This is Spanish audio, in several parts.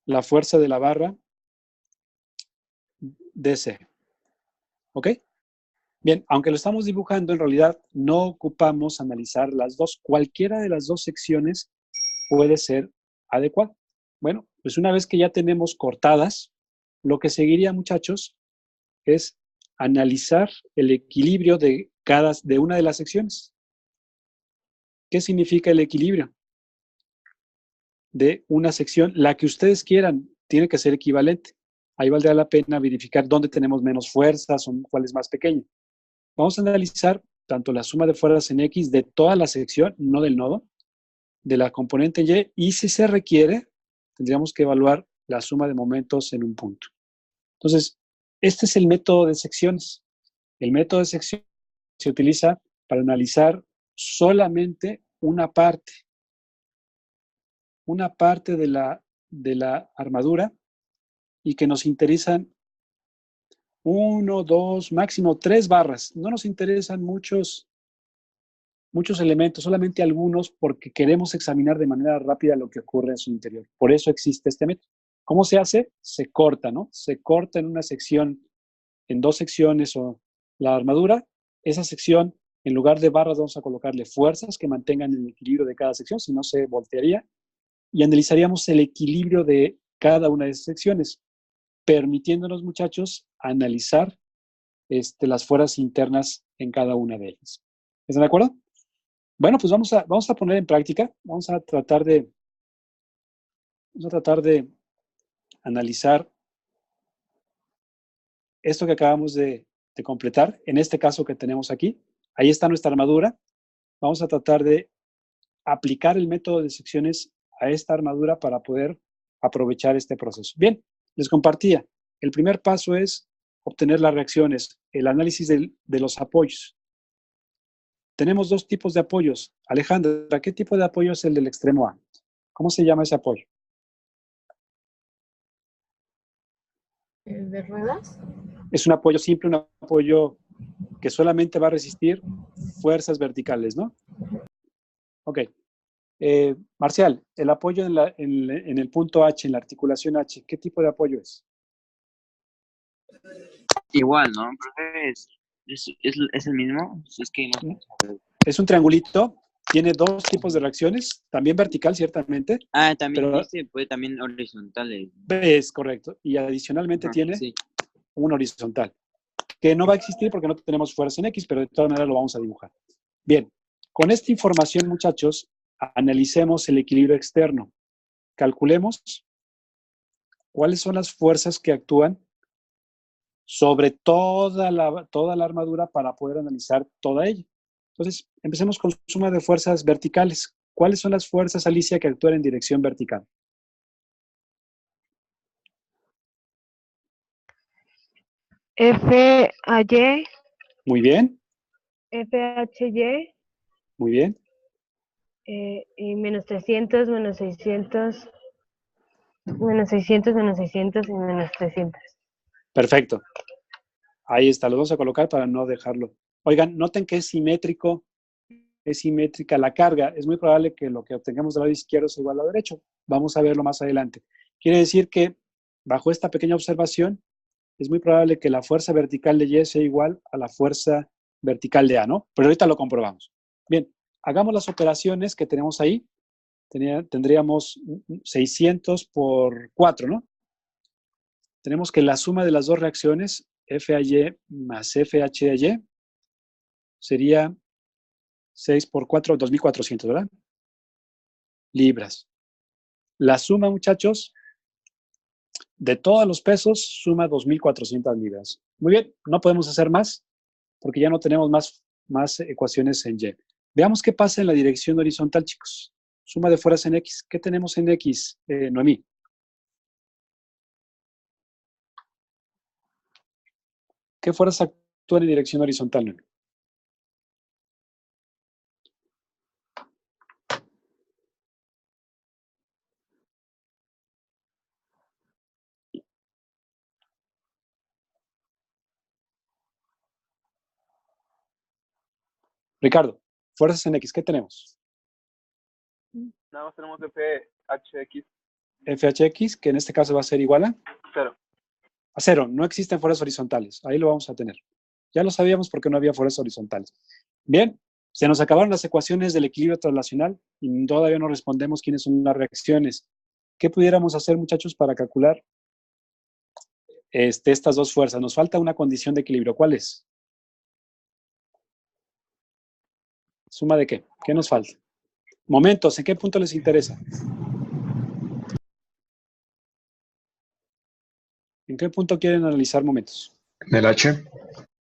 la fuerza de la barra DC. ¿Ok? Bien, aunque lo estamos dibujando, en realidad no ocupamos analizar las dos. Cualquiera de las dos secciones puede ser adecuada. Bueno, pues una vez que ya tenemos cortadas, lo que seguiría, muchachos, es analizar el equilibrio de una de las secciones. ¿Qué significa el equilibrio de una sección? La que ustedes quieran tiene que ser equivalente. Ahí valdría la pena verificar dónde tenemos menos fuerzas o cuál es más pequeño. Vamos a analizar tanto la suma de fuerzas en X de toda la sección, no del nodo, de la componente Y si se requiere, tendríamos que evaluar la suma de momentos en un punto. Entonces, este es el método de secciones. El método de sección se utiliza para analizar solamente una parte de la armadura y que nos interesan 1, 2, máximo 3 barras. No nos interesan muchos elementos, solamente algunos, porque queremos examinar de manera rápida lo que ocurre en su interior. Por eso existe este método. ¿Cómo se hace? Se corta, ¿no? Se corta en una sección, en dos secciones o la armadura. Esa sección, en lugar de barras, vamos a colocarle fuerzas que mantengan el equilibrio de cada sección, si no se voltearía. Y analizaríamos el equilibrio de cada una de esas secciones, permitiéndonos, muchachos, analizar las fuerzas internas en cada una de ellas. ¿Están de acuerdo? Bueno, pues vamos a poner en práctica, vamos a tratar de analizar esto que acabamos de completar, en este caso que tenemos aquí. Ahí está nuestra armadura. Vamos a tratar de aplicar el método de secciones a esta armadura para poder aprovechar este proceso. Bien, les compartía. El primer paso es obtener las reacciones, el análisis de los apoyos. Tenemos dos tipos de apoyos. Alejandra, ¿qué tipo de apoyo es el del extremo A? ¿Cómo se llama ese apoyo? ¿El de ruedas? Es un apoyo simple, un apoyo que solamente va a resistir fuerzas verticales, ¿no? Ok. Marcial, el apoyo en el punto H, en la articulación H, ¿qué tipo de apoyo es? Igual, ¿no? Profe, es el mismo. Es que no. Es un triangulito, tiene dos tipos de reacciones, también vertical, ciertamente. Ah, también pero dice, puede también horizontales. Es correcto. Y adicionalmente tiene un horizontal, que no va a existir porque no tenemos fuerza en X, pero de todas maneras lo vamos a dibujar. Bien, con esta información, muchachos, analicemos el equilibrio externo. Calculemos cuáles son las fuerzas que actúan sobre toda la armadura para poder analizar toda ella. Entonces, empecemos con suma de fuerzas verticales. ¿Cuáles son las fuerzas, Alicia, que actúan en dirección vertical? FAY. Muy bien. FHY. Muy bien. Y menos 300, menos 600, menos 600, menos 600 y menos 300. Perfecto. Ahí está, lo vamos a colocar para no dejarlo. Oigan, noten que es simétrico, es simétrica la carga. Es muy probable que lo que obtengamos del lado izquierdo sea igual al lado derecho. Vamos a verlo más adelante. Quiere decir que, bajo esta pequeña observación, es muy probable que la fuerza vertical de Y sea igual a la fuerza vertical de A, ¿no? Pero ahorita lo comprobamos. Bien, hagamos las operaciones que tenemos ahí. Tendríamos 600 por 4, ¿no? Tenemos que la suma de las dos reacciones, FAY más FHY, sería 6 por 4, 2.400, ¿verdad? Libras. La suma, muchachos, de todos los pesos, suma 2.400 libras. Muy bien, no podemos hacer más porque ya no tenemos más ecuaciones en Y. Veamos qué pasa en la dirección horizontal, chicos. Suma de fuerzas en X. ¿Qué tenemos en X, Noemí? ¿Qué fuerzas actúan en dirección horizontal, Noemí? Ricardo, fuerzas en X, ¿qué tenemos? Nada más tenemos FHX. FHX, que en este caso va a ser igual a 0. 0. No existen fuerzas horizontales. Ahí lo vamos a tener. Ya lo sabíamos porque no había fuerzas horizontales. Bien, se nos acabaron las ecuaciones del equilibrio translacional y todavía no respondemos quiénes son las reacciones. ¿Qué pudiéramos hacer, muchachos, para calcular estas dos fuerzas? Nos falta una condición de equilibrio. ¿Cuál es? ¿Suma de qué? ¿Qué nos falta? Momentos, ¿en qué punto les interesa? ¿En qué punto quieren analizar momentos? En el H.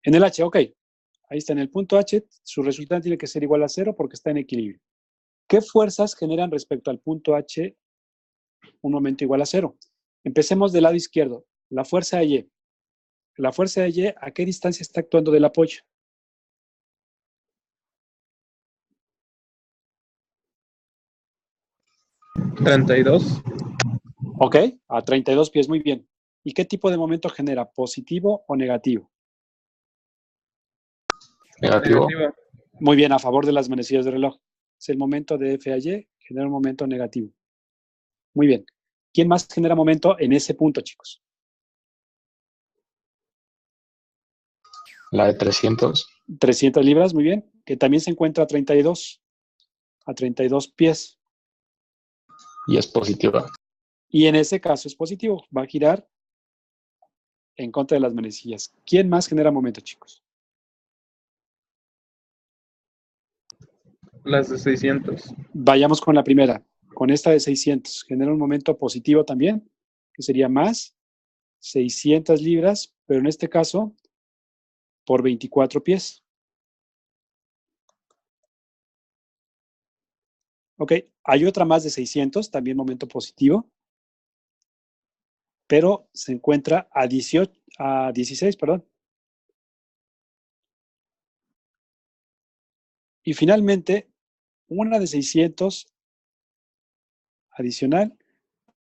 En el H, ok. Ahí está, en el punto H, su resultado tiene que ser igual a 0 porque está en equilibrio. ¿Qué fuerzas generan respecto al punto H un momento igual a 0? Empecemos del lado izquierdo. La fuerza de Y. La fuerza de Y, ¿a qué distancia está actuando del apoyo? ¿32? Ok, a 32 pies, muy bien. ¿Y qué tipo de momento genera? ¿Positivo o negativo? Negativo. Muy bien, a favor de las manecillas de reloj. Es el momento de F a Y, genera un momento negativo. Muy bien. ¿Quién más genera momento en ese punto, chicos? La de 300. 300 libras, muy bien. Que también se encuentra a 32 pies. Y es positiva. Y en ese caso es positivo. Va a girar en contra de las manecillas. ¿Quién más genera momento, chicos? Las de 600. Vayamos con la primera. Con esta de 600. Genera un momento positivo también, que sería más 600 libras, pero en este caso por 24 pies. Ok, hay otra más de 600, también momento positivo, pero se encuentra a 16, perdón. Y finalmente, una de 600 adicional,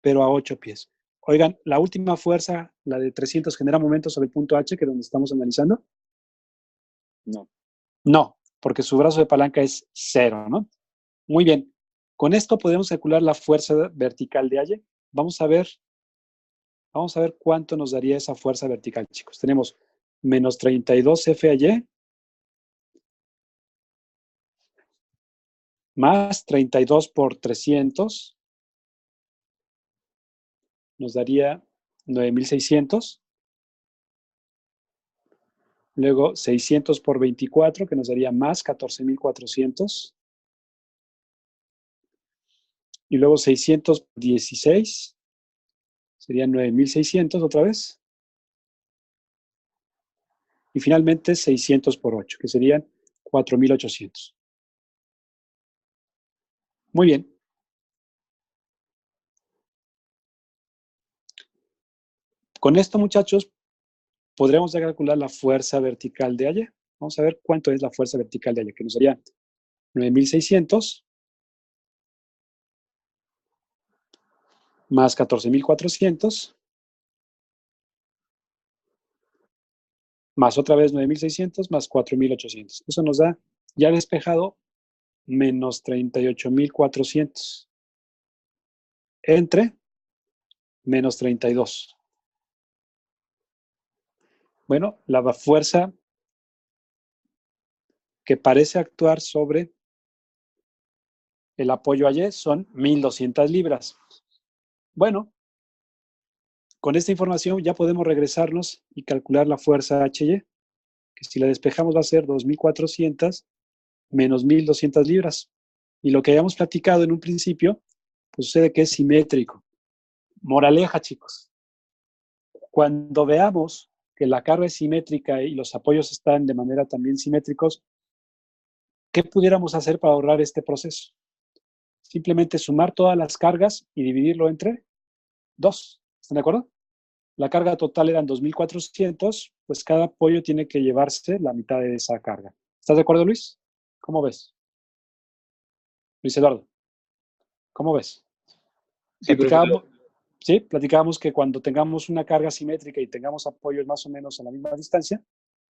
pero a 8 pies. Oigan, la última fuerza, la de 300, genera momento sobre el punto H, que es donde estamos analizando. No. No, porque su brazo de palanca es 0, ¿no? Muy bien. Con esto podemos calcular la fuerza vertical de Y. Vamos a ver cuánto nos daría esa fuerza vertical, chicos. Tenemos menos 32 F a Y más 32 por 300 nos daría 9.600. Luego 600 por 24, que nos daría más 14.400. Y luego 600 por 16, serían 9.600 otra vez. Y finalmente 600 por 8, que serían 4.800. Muy bien. Con esto, muchachos, podremos ya calcular la fuerza vertical de Y. Vamos a ver cuánto es la fuerza vertical de Y, que nos daría 9.600 más 14.400 más otra vez 9.600 más 4.800. Eso nos da, ya despejado, menos 38.400 entre menos 32. Bueno, la fuerza que parece actuar sobre el apoyo a Y son 1.200 libras. Bueno, con esta información ya podemos regresarnos y calcular la fuerza HY, que si la despejamos va a ser 2.400 menos 1.200 libras. Y lo que habíamos platicado en un principio, pues sucede que es simétrico. Moraleja, chicos. Cuando veamos que la carga es simétrica y los apoyos están de manera también simétricos, ¿qué pudiéramos hacer para ahorrar este proceso? Simplemente sumar todas las cargas y dividirlo entre 2. ¿Están de acuerdo? La carga total eran 2.400, pues cada apoyo tiene que llevarse la mitad de esa carga. ¿Estás de acuerdo, Luis? ¿Cómo ves? Luis Eduardo, ¿cómo ves? Sí, Platicábamos que cuando tengamos una carga simétrica y tengamos apoyos más o menos a la misma distancia,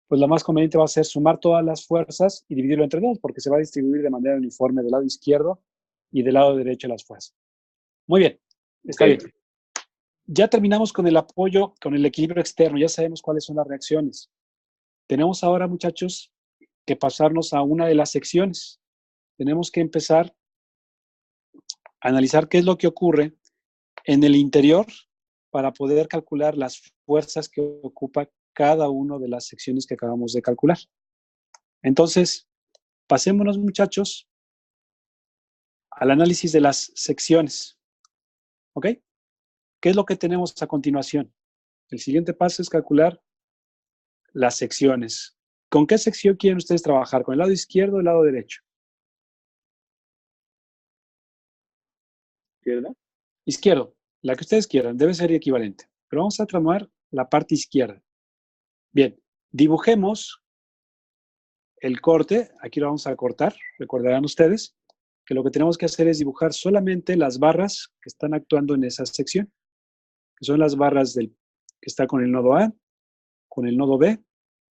pues lo más conveniente va a ser sumar todas las fuerzas y dividirlo entre 2, porque se va a distribuir de manera uniforme del lado izquierdo y del lado derecho las fuerzas. Muy bien. Está Ok. bien. Ya terminamos con el apoyo, con el equilibrio externo. Ya sabemos cuáles son las reacciones. Tenemos ahora, muchachos, que pasarnos a una de las secciones. Tenemos que empezar a analizar qué es lo que ocurre en el interior para poder calcular las fuerzas que ocupa cada una de las secciones que acabamos de calcular. Entonces, pasémonos, muchachos, al análisis de las secciones. ¿Ok? ¿Qué es lo que tenemos a continuación? El siguiente paso es calcular las secciones. ¿Con qué sección quieren ustedes trabajar? ¿Con el lado izquierdo o el lado derecho? ¿Izquierda? Izquierdo, la que ustedes quieran, debe ser equivalente. Pero vamos a tomar la parte izquierda. Bien, dibujemos el corte. Aquí lo vamos a cortar. Recordarán ustedes que lo que tenemos que hacer es dibujar solamente las barras que están actuando en esa sección, que son las barras que está con el nodo A, con el nodo B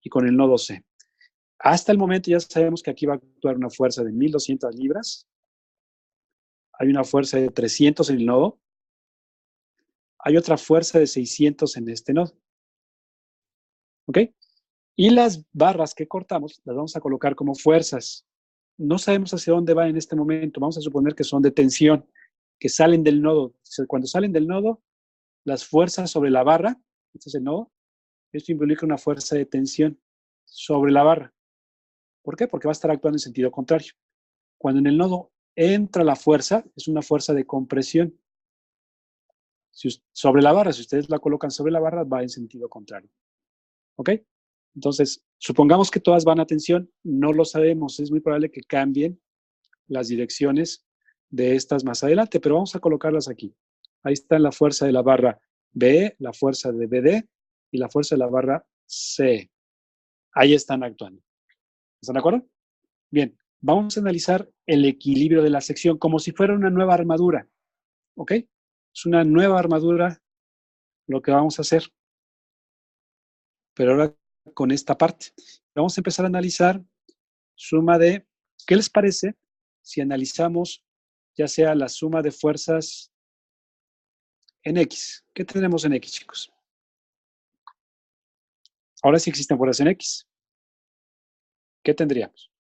y con el nodo C. Hasta el momento ya sabemos que aquí va a actuar una fuerza de 1.200 libras. Hay una fuerza de 300 en el nodo. Hay otra fuerza de 600 en este nodo. ¿Ok? Y las barras que cortamos las vamos a colocar como fuerzas. No sabemos hacia dónde van en este momento. Vamos a suponer que son de tensión, que salen del nodo. Cuando salen del nodo, las fuerzas sobre la barra, este es el nodo, esto implica una fuerza de tensión sobre la barra. ¿Por qué? Porque va a estar actuando en sentido contrario. Cuando en el nodo entra la fuerza, es una fuerza de compresión. Sobre la barra, si ustedes la colocan sobre la barra, va en sentido contrario. ¿Ok? Entonces, supongamos que todas van a tensión, no lo sabemos, es muy probable que cambien las direcciones de estas más adelante, pero vamos a colocarlas aquí. Ahí está la fuerza de la barra B, la fuerza de BD y la fuerza de la barra C. Ahí están actuando. ¿Están de acuerdo? Bien, vamos a analizar el equilibrio de la sección como si fuera una nueva armadura. ¿Ok? Es una nueva armadura lo que vamos a hacer. Pero ahora con esta parte. Vamos a empezar a analizar suma de, ¿qué les parece si analizamos ya sea la suma de fuerzas en X? ¿Qué tenemos en X, chicos? Ahora sí existen fuerzas en X. ¿Qué tendríamos?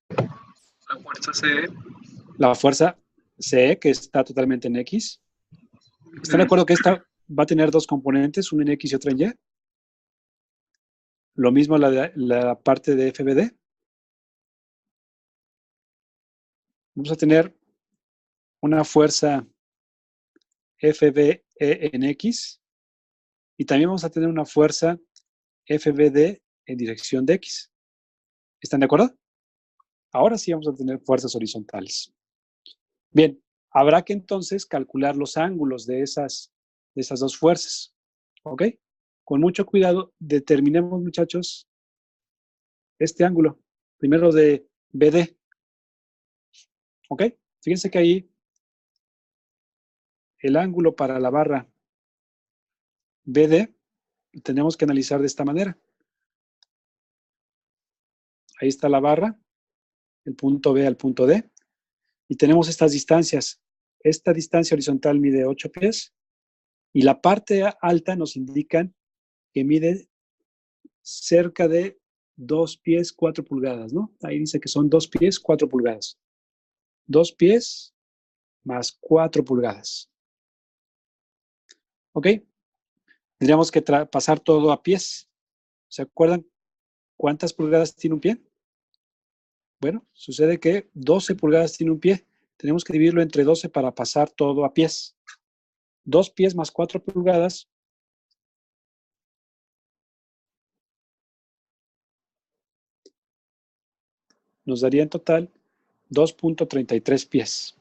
La fuerza C. La fuerza C, que está totalmente en X. ¿Están de acuerdo que esta va a tener dos componentes, una en X y otra en Y? Lo mismo la parte de FBD. Vamos a tener una fuerza FBE en X y también vamos a tener una fuerza FBD en dirección de X. ¿Están de acuerdo? Ahora sí vamos a tener fuerzas horizontales. Bien, habrá que entonces calcular los ángulos de esas dos fuerzas. ¿Ok? Con mucho cuidado, determinemos, muchachos, este ángulo. Primero de BD. ¿Ok? Fíjense que ahí el ángulo para la barra BD lo tenemos que analizar de esta manera. Ahí está la barra, el punto B al punto D, y tenemos estas distancias. Esta distancia horizontal mide 8 pies y la parte alta nos indican que mide cerca de 2 pies, 4 pulgadas, ¿no? Ahí dice que son 2 pies, 4 pulgadas. 2 pies más 4 pulgadas. ¿Ok? Tendríamos que pasar todo a pies. ¿Se acuerdan cuántas pulgadas tiene un pie? Bueno, sucede que 12 pulgadas tiene un pie. Tenemos que dividirlo entre 12 para pasar todo a pies. 2 pies más 4 pulgadas. Nos daría en total 2.33 pies.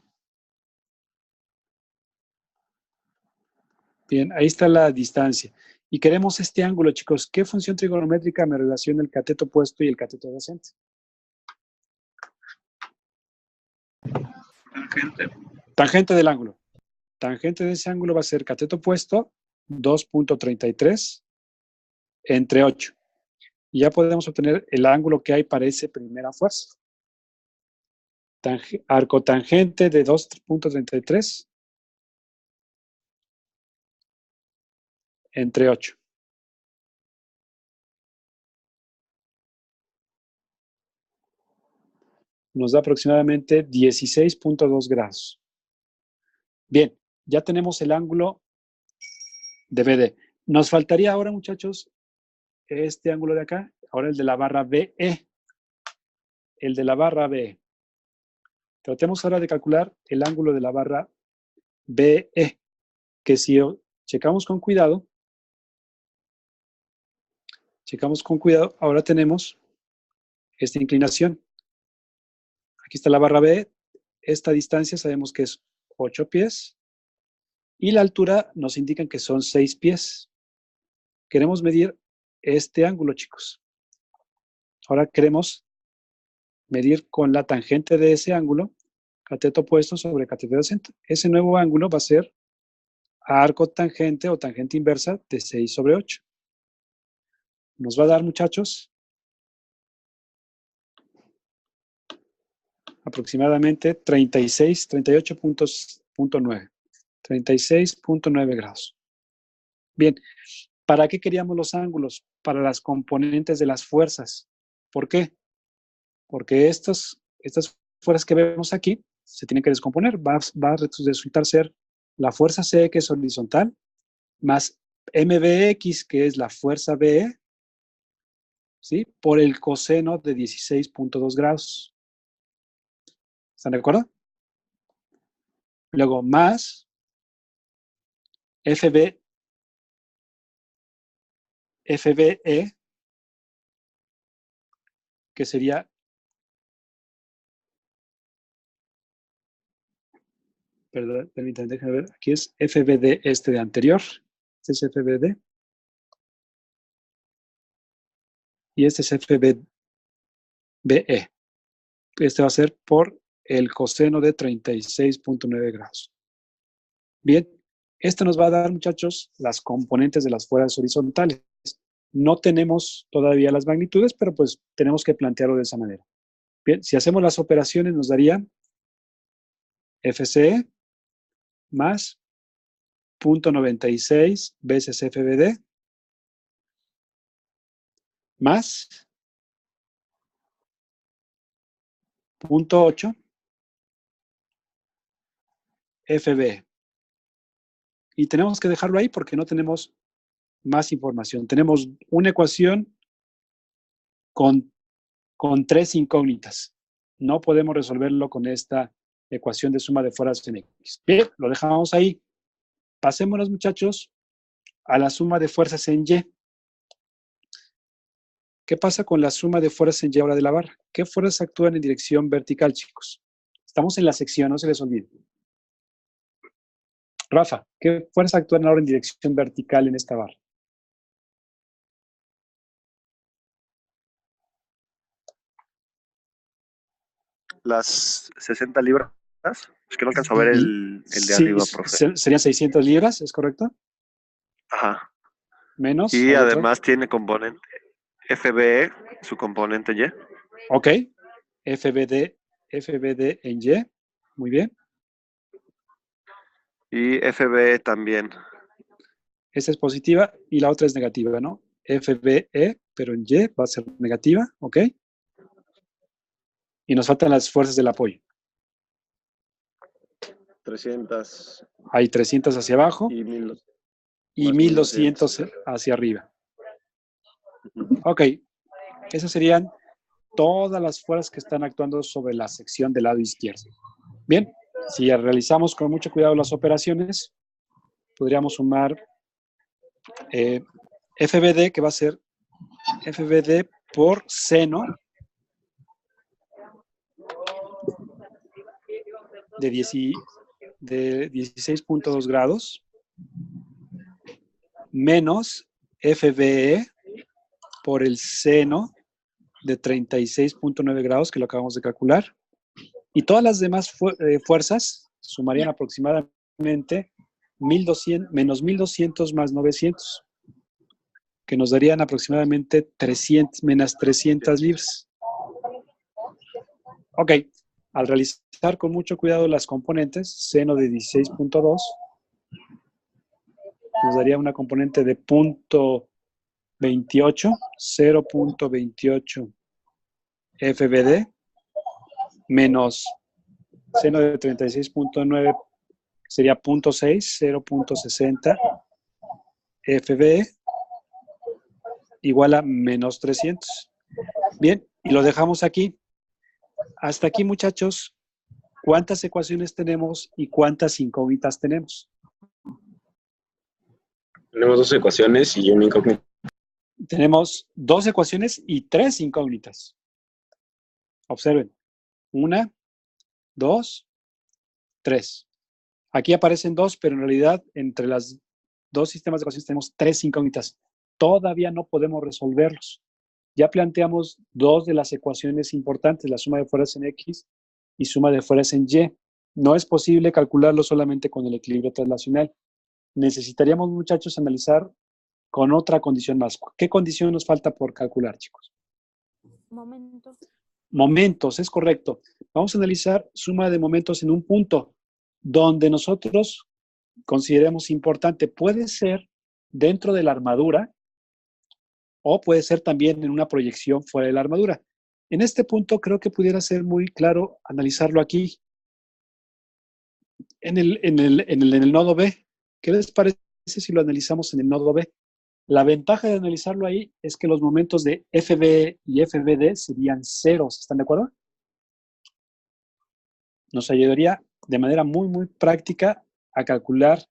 Bien, ahí está la distancia. Y queremos este ángulo, chicos. ¿Qué función trigonométrica me relaciona el cateto opuesto y el cateto adyacente? Tangente. Tangente del ángulo. Tangente de ese ángulo va a ser cateto opuesto 2.33 entre 8. Y ya podemos obtener el ángulo que hay para esa primera fuerza. Arco tangente de 2.33 entre 8. Nos da aproximadamente 16.2 grados. Bien, ya tenemos el ángulo de BD. Nos faltaría ahora, muchachos, este ángulo de acá, ahora el de la barra BE. El de la barra BE. Tratemos ahora de calcular el ángulo de la barra BE, que si checamos con cuidado, ahora tenemos esta inclinación. Aquí está la barra BE. Esta distancia sabemos que es 8 pies. Y la altura nos indican que son 6 pies. Queremos medir este ángulo, chicos. Ahora queremos medir con la tangente de ese ángulo, cateto opuesto sobre cateto adyacente. Ese nuevo ángulo va a ser arco tangente o tangente inversa de 6 sobre 8. Nos va a dar, muchachos, aproximadamente 38.9. 36.9 grados. Bien, ¿para qué queríamos los ángulos? Para las componentes de las fuerzas. ¿Por qué? Porque estas fuerzas que vemos aquí se tienen que descomponer. Va a resultar ser la fuerza C, que es horizontal, más MBX, que es la fuerza BE, ¿sí? Por el coseno de 16.2 grados. ¿Están de acuerdo? Luego, más FBE, que sería perdón, permítanme, déjenme ver. Aquí es FBD este de anterior. Este es FBD. Y este es FBE. Este va a ser por el coseno de 36.9 grados. Bien, esto nos va a dar, muchachos, las componentes de las fuerzas horizontales. No tenemos todavía las magnitudes, pero pues tenemos que plantearlo de esa manera. Bien, si hacemos las operaciones nos daría FCE más 0.96 veces FBD más 0.8 FB. Y tenemos que dejarlo ahí porque no tenemos más información. Tenemos una ecuación con 3 incógnitas. No podemos resolverlo con esta ecuación de suma de fuerzas en X. Bien, lo dejamos ahí. Pasémonos, muchachos, a la suma de fuerzas en Y. ¿Qué pasa con la suma de fuerzas en Y ahora de la barra? ¿Qué fuerzas actúan en dirección vertical, chicos? Estamos en la sección, no se les olvide. Rafa, ¿qué fuerzas actúan ahora en dirección vertical en esta barra? Las 60 libras. Es que no alcanzo a ver el de Sí, arriba, profe. serían 600 libras, ¿es correcto? Ajá. Menos. Y además tiene componente FBE, su componente Y. Ok. FBD en Y. Muy bien. Y FBE también. Esta es positiva y la otra es negativa, ¿no? FBE, pero en Y va a ser negativa, ¿ok? Y nos faltan las fuerzas del apoyo. 300. Hay 300 hacia abajo Y 1200. y 1200 hacia arriba. Ok. Esas serían todas las fuerzas que están actuando sobre la sección del lado izquierdo. Bien, si realizamos con mucho cuidado las operaciones, podríamos sumar FBD, que va a ser FBD por seno de 16.2 grados menos FBE por el seno de 36.9 grados, que lo acabamos de calcular. Y todas las demás fuerzas sumarían aproximadamente 1200, menos 1200 más 900, que nos darían aproximadamente 300, menos 300 libras. Ok, al realizar con mucho cuidado las componentes, seno de 16.2 nos daría una componente de 0.28 FBD menos seno de 36.9 sería 0.6, 0.60 FBE igual a menos 300. Bien, y lo dejamos aquí. Hasta aquí, muchachos, ¿cuántas ecuaciones tenemos y cuántas incógnitas tenemos? Tenemos 2 ecuaciones y una incógnita. Tenemos 2 ecuaciones y 3 incógnitas. Observen. 1, 2, 3. Aquí aparecen 2, pero en realidad entre las 2 sistemas de ecuaciones tenemos 3 incógnitas. Todavía no podemos resolverlos. Ya planteamos 2 de las ecuaciones importantes, la suma de fuerzas en X y suma de fuerzas en Y. No es posible calcularlo solamente con el equilibrio translacional. Necesitaríamos, muchachos, analizar con otra condición más. ¿Qué condición nos falta por calcular, chicos? Momentos. Momentos, es correcto. Vamos a analizar suma de momentos en un punto donde nosotros consideremos importante. Puede ser dentro de la armadura o puede ser también en una proyección fuera de la armadura. En este punto creo que pudiera ser muy claro analizarlo aquí, en el nodo B. ¿Qué les parece si lo analizamos en el nodo B? La ventaja de analizarlo ahí es que los momentos de FB y FBD serían ceros. ¿Están de acuerdo? Nos ayudaría de manera muy, muy práctica a calcular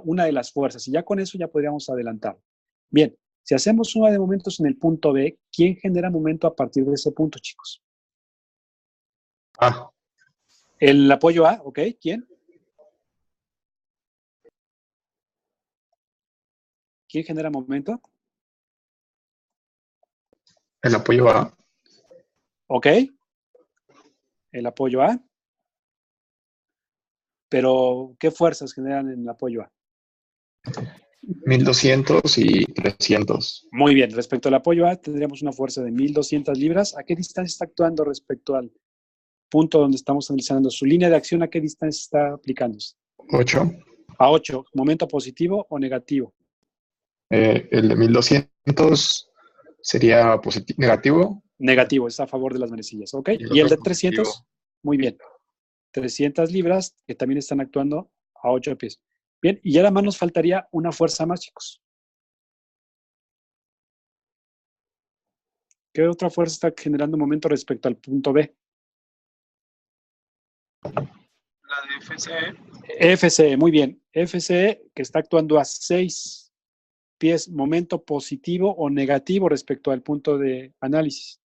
una de las fuerzas. Y ya con eso ya podríamos adelantar. Bien, si hacemos suma de momentos en el punto B, ¿quién genera momento a partir de ese punto, chicos? A. El apoyo A, ¿ok? ¿Quién? ¿Quién genera momento? El apoyo A. ¿Ok? El apoyo A. Pero, ¿qué fuerzas generan en el apoyo A? 1200 y 300. Muy bien, respecto al apoyo A, tendríamos una fuerza de 1200 libras. ¿A qué distancia está actuando respecto al punto donde estamos analizando? Su línea de acción, ¿a qué distancia está aplicándose? 8. A 8. ¿Momento positivo o negativo? El de 1200 sería negativo. Negativo, está a favor de las manecillas, ¿ok? Y el ¿Y el de otro 300? positivo. Muy bien. 300 libras que también están actuando a 8 pies. Bien, y ya nada más nos faltaría una fuerza más, chicos. ¿Qué otra fuerza está generando momento respecto al punto B? La de FCE. FCE, muy bien. FCE que está actuando a 6 pies, momento positivo o negativo respecto al punto de análisis.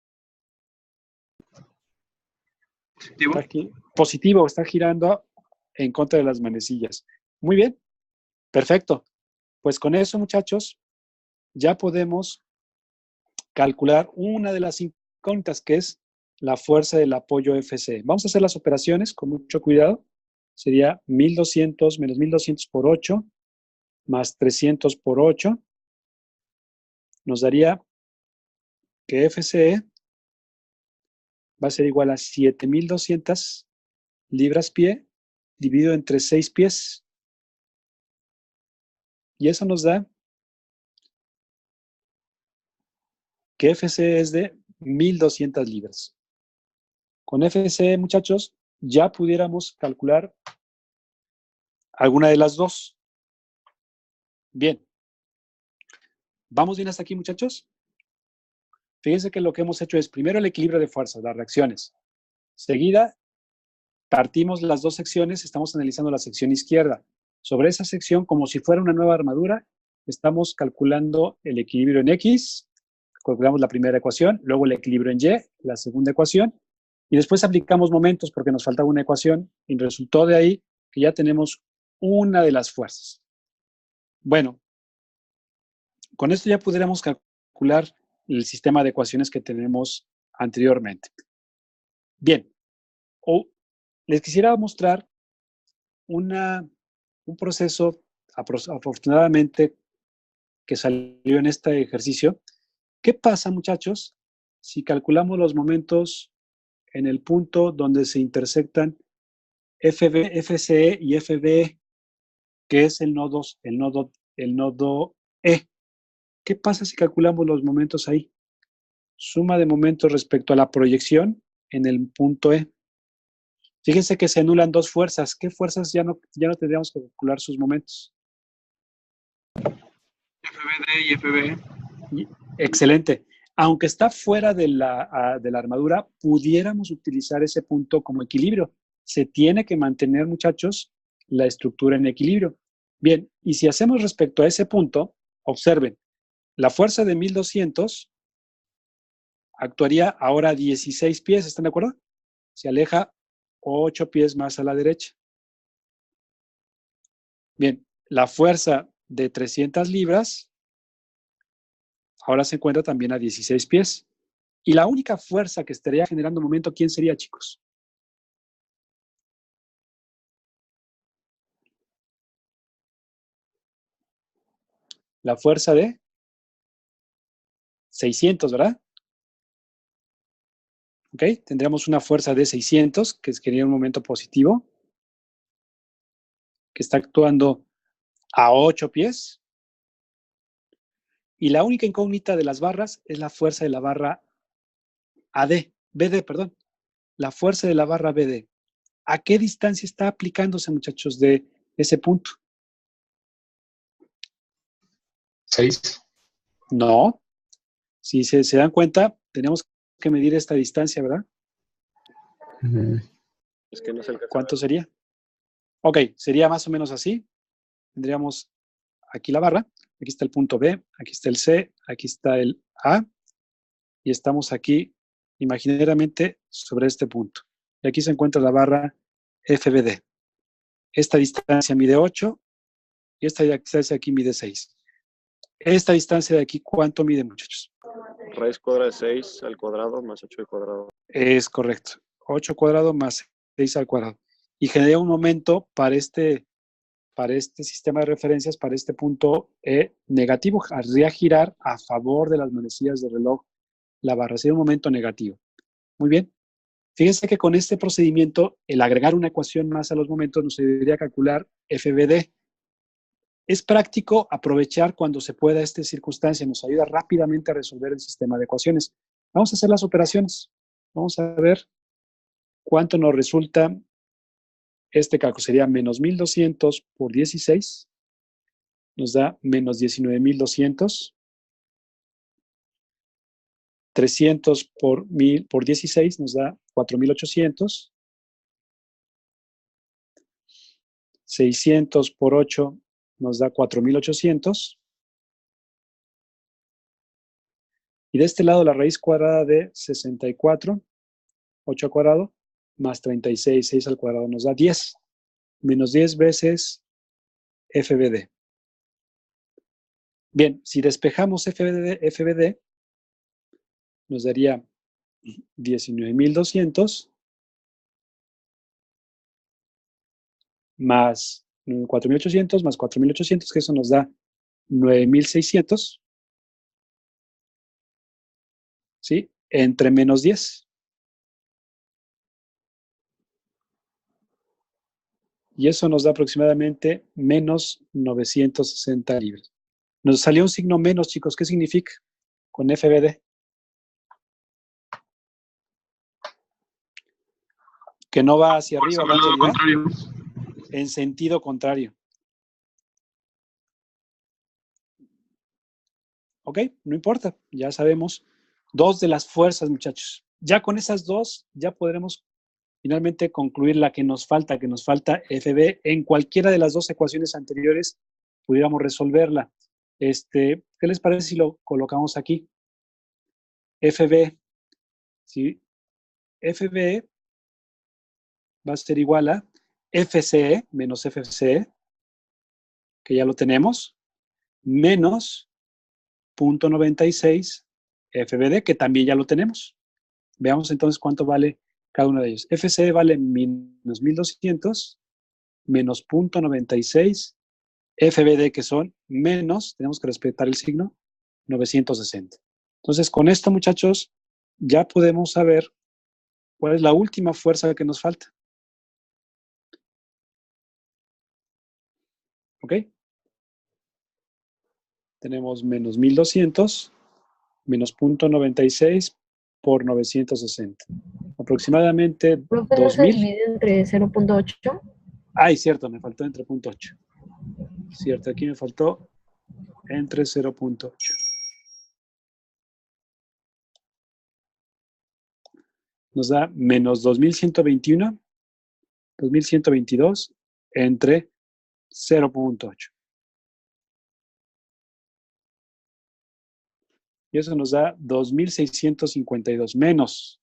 Positivo. Está aquí, positivo, está girando en contra de las manecillas. Muy bien, perfecto. Pues con eso, muchachos, ya podemos calcular una de las incógnitas, que es la fuerza del apoyo FCE. Vamos a hacer las operaciones con mucho cuidado. Sería 1200 menos 1200 por 8 más 300 por 8. Nos daría que FCE va a ser igual a 7200 libras pie dividido entre 6 pies. Y eso nos da que FCE es de 1200 libras. Con FCE, muchachos, ya pudiéramos calcular alguna de las dos. Bien. ¿Vamos bien hasta aquí, muchachos? Fíjense que lo que hemos hecho es primero el equilibrio de fuerzas, las reacciones. Seguida, partimos las dos secciones, estamos analizando la sección izquierda. Sobre esa sección, como si fuera una nueva armadura, estamos calculando el equilibrio en X, calculamos la primera ecuación, luego el equilibrio en Y, la segunda ecuación, y después aplicamos momentos porque nos faltaba una ecuación y resultó de ahí que ya tenemos una de las fuerzas. Bueno, con esto ya pudiéramos calcular el sistema de ecuaciones que tenemos anteriormente. Bien, les quisiera mostrar un proceso afortunadamente que salió en este ejercicio. ¿Qué pasa, muchachos, si calculamos los momentos en el punto donde se intersectan FCE y FBE, que es el nodo el nodo E. ¿Qué pasa si calculamos los momentos ahí? Suma de momentos respecto a la proyección en el punto E. Fíjense que se anulan dos fuerzas. ¿Qué fuerzas ya no tendríamos que calcular sus momentos? FBD y FBE. Excelente. Aunque está fuera de la armadura, pudiéramos utilizar ese punto como equilibrio. Se tiene que mantener, muchachos, la estructura en equilibrio. Bien, y si hacemos respecto a ese punto, observen, la fuerza de 1200 actuaría ahora a 16 pies, ¿están de acuerdo? Se aleja 8 pies más a la derecha. Bien, la fuerza de 300 libras ahora se encuentra también a 16 pies. Y la única fuerza que estaría generando momento, ¿quién sería, chicos? La fuerza de 600, ¿verdad? ¿Ok? Tendríamos una fuerza de 600, que sería un momento positivo, que está actuando a 8 pies. Y la única incógnita de las barras es la fuerza de la barra BD, perdón. La fuerza de la barra BD. ¿A qué distancia está aplicándose, muchachos, de ese punto? 6. No. Si se dan cuenta, tenemos que medir esta distancia, ¿verdad? Es que no se alcanza a ¿Cuánto ver. sería? Ok, sería más o menos así. Tendríamos aquí la barra, aquí está el punto B, aquí está el C, aquí está el A, y estamos aquí imaginariamente sobre este punto. Y aquí se encuentra la barra FBD. Esta distancia mide 8 y esta distancia aquí mide 6. Esta distancia de aquí, ¿cuánto mide, muchachos? Raíz cuadrada de 6 al cuadrado más 8 al cuadrado. Es correcto. 8 cuadrado más 6 al cuadrado. Y genera un momento para este sistema de referencias, para este punto E negativo. Haría girar a favor de las manecillas del reloj la barra. Sería un momento negativo. Muy bien. Fíjense que con este procedimiento, el agregar una ecuación más a los momentos nos ayudaría a calcular FBD. Es práctico aprovechar cuando se pueda esta circunstancia. Nos ayuda rápidamente a resolver el sistema de ecuaciones. Vamos a hacer las operaciones. Vamos a ver cuánto nos resulta este cálculo. Sería menos 1200 por 16. Nos da menos 19.200. 300 por 16 nos da 4.800. 600 por 8 nos da 4.800. Y de este lado la raíz cuadrada de 64, 8 al cuadrado, más 36, 6 al cuadrado nos da 10. Menos 10 veces FBD. Bien, si despejamos FBD nos daría 19.200 más 4.800 más 4.800, que eso nos da 9.600, ¿sí? Entre menos 10. Y eso nos da aproximadamente menos 960 libras. Nos salió un signo menos, chicos. ¿Qué significa con FBD? Que no va hacia arriba, va en Lado realidad contrario. en sentido contrario. ¿Ok? No importa, ya sabemos. Dos de las fuerzas, muchachos. Ya con esas dos, ya podremos finalmente concluir la que nos falta FB. En cualquiera de las dos ecuaciones anteriores pudiéramos resolverla. ¿Qué les parece si lo colocamos aquí? FB, ¿sí? FB va a ser igual a FCE menos FCE, que ya lo tenemos, menos 0.96 FBD, que también ya lo tenemos. Veamos entonces cuánto vale cada uno de ellos. FCE vale menos 1.200, menos 0.96, FBD, que son menos, tenemos que respetar el signo, 960. Entonces, con esto, muchachos, ya podemos saber cuál es la última fuerza que nos falta. ¿Ok? Tenemos menos 1200 menos 0.96 por 960. Aproximadamente Profe, ¿no se 2000. divide entre 0.8? Ay, cierto, me faltó entre 0.8. Cierto, aquí me faltó entre 0.8. Nos da menos 2121, 2122 entre 0.8. Y eso nos da 2652 menos.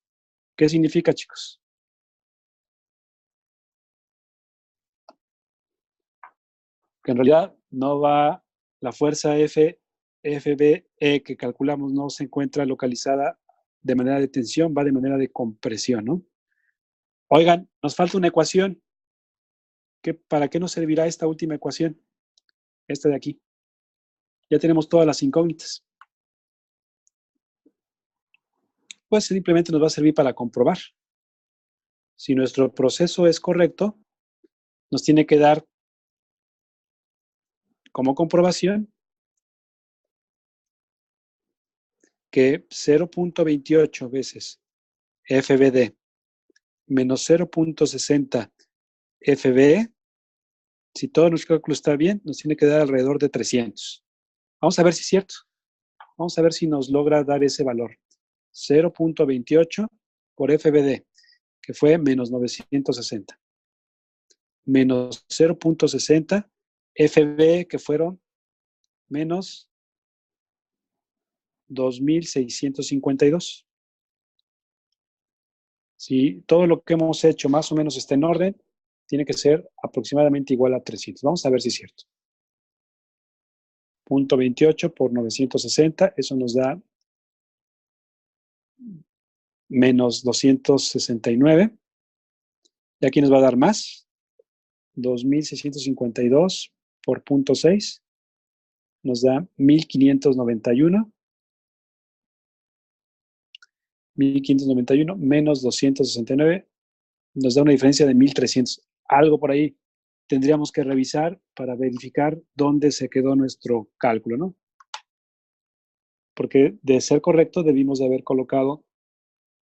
¿Qué significa, chicos? Que en realidad no va la fuerza FBE que calculamos no se encuentra localizada de manera de tensión, va de manera de compresión, ¿no? Oigan, nos falta una ecuación. ¿Para qué nos servirá esta última ecuación? Esta de aquí. Ya tenemos todas las incógnitas. Pues simplemente nos va a servir para comprobar. Si nuestro proceso es correcto, nos tiene que dar como comprobación que 0.28 veces FBD menos 0.60 FBE, si todo nuestro cálculo está bien, nos tiene que dar alrededor de 300. Vamos a ver si es cierto. Vamos a ver si nos logra dar ese valor. 0.28 por FBD, que fue menos 960. Menos 0.60 FBE, que fueron menos 2652. Si todo lo que hemos hecho más o menos está en orden, tiene que ser aproximadamente igual a 300. Vamos a ver si es cierto. 0.28 por 960, eso nos da menos 269. Y aquí nos va a dar más. 2652 por 0.6 nos da 1591. 1591 menos 269 nos da una diferencia de 1300. Algo por ahí tendríamos que revisar para verificar dónde se quedó nuestro cálculo, ¿no? Porque de ser correcto debimos de haber colocado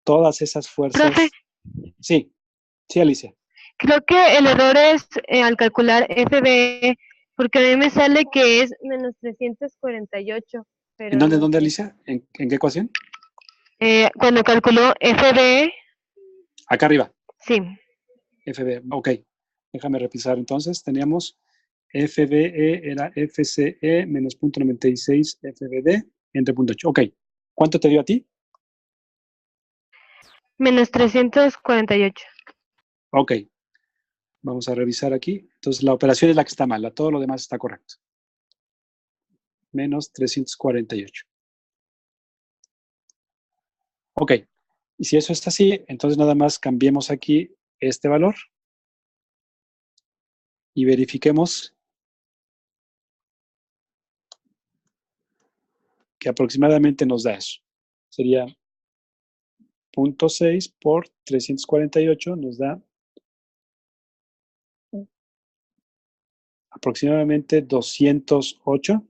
todas esas fuerzas. Profe. Sí, Alicia. Creo que el error es al calcular FBE, porque a mí me sale que es menos 348. Pero ¿En dónde, no sé. Alicia? ¿En qué ecuación? Cuando calculó FBE. Acá arriba. Sí. FBE, ok. Déjame revisar entonces. Teníamos FBE era FCE menos 0.96 FBD entre 0.8. Ok. ¿Cuánto te dio a ti? Menos 348. Ok. Vamos a revisar aquí. Entonces, la operación es la que está mala. Todo lo demás está correcto. Menos 348. Ok. Y si eso está así, entonces nada más cambiemos aquí este valor y verifiquemos que aproximadamente nos da eso. Sería 0.6 por 348 nos da aproximadamente 208.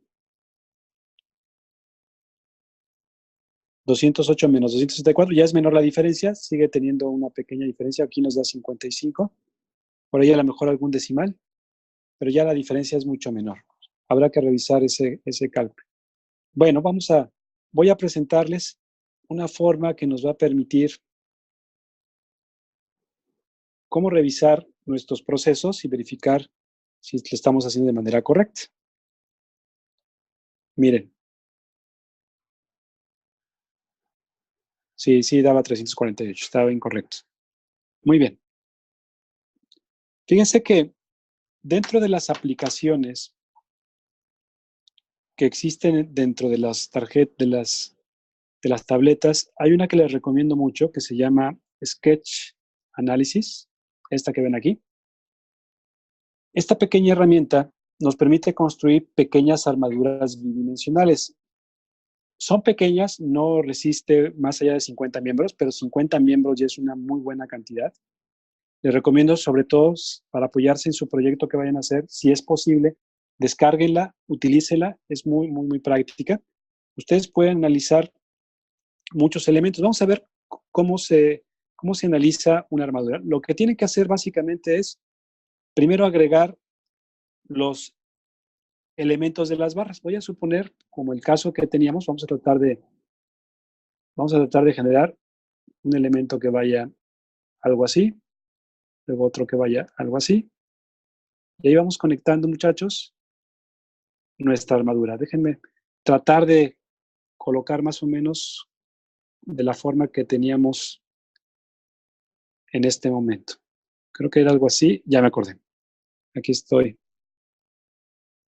208 menos 264, ya es menor la diferencia, sigue teniendo una pequeña diferencia, aquí nos da 55, por ahí a lo mejor algún decimal, pero ya la diferencia es mucho menor. Habrá que revisar ese cálculo. Bueno, voy a presentarles una forma que nos va a permitir cómo revisar nuestros procesos y verificar si lo estamos haciendo de manera correcta. Miren. Sí, daba 348, estaba incorrecto. Muy bien. Fíjense que dentro de las aplicaciones que existen dentro de las tarjetas, de las tabletas, hay una que les recomiendo mucho que se llama Sketch Analysis, esta que ven aquí. Esta pequeña herramienta nos permite construir pequeñas armaduras bidimensionales. Son pequeñas, no resiste más allá de 50 miembros, pero 50 miembros ya es una muy buena cantidad. Les recomiendo, sobre todo, para apoyarse en su proyecto que vayan a hacer, si es posible, descárguenla, utilícela, es muy, muy, muy práctica. Ustedes pueden analizar muchos elementos. Vamos a ver cómo se analiza una armadura. Lo que tienen que hacer básicamente es, primero, agregar los elementos de las barras. Voy a suponer, como el caso que teníamos, vamos a tratar de generar un elemento que vaya algo así, luego otro que vaya algo así. Y ahí vamos conectando, muchachos, nuestra armadura. Déjenme tratar de colocar más o menos de la forma que teníamos en este momento. Creo que era algo así, ya me acordé. Aquí estoy.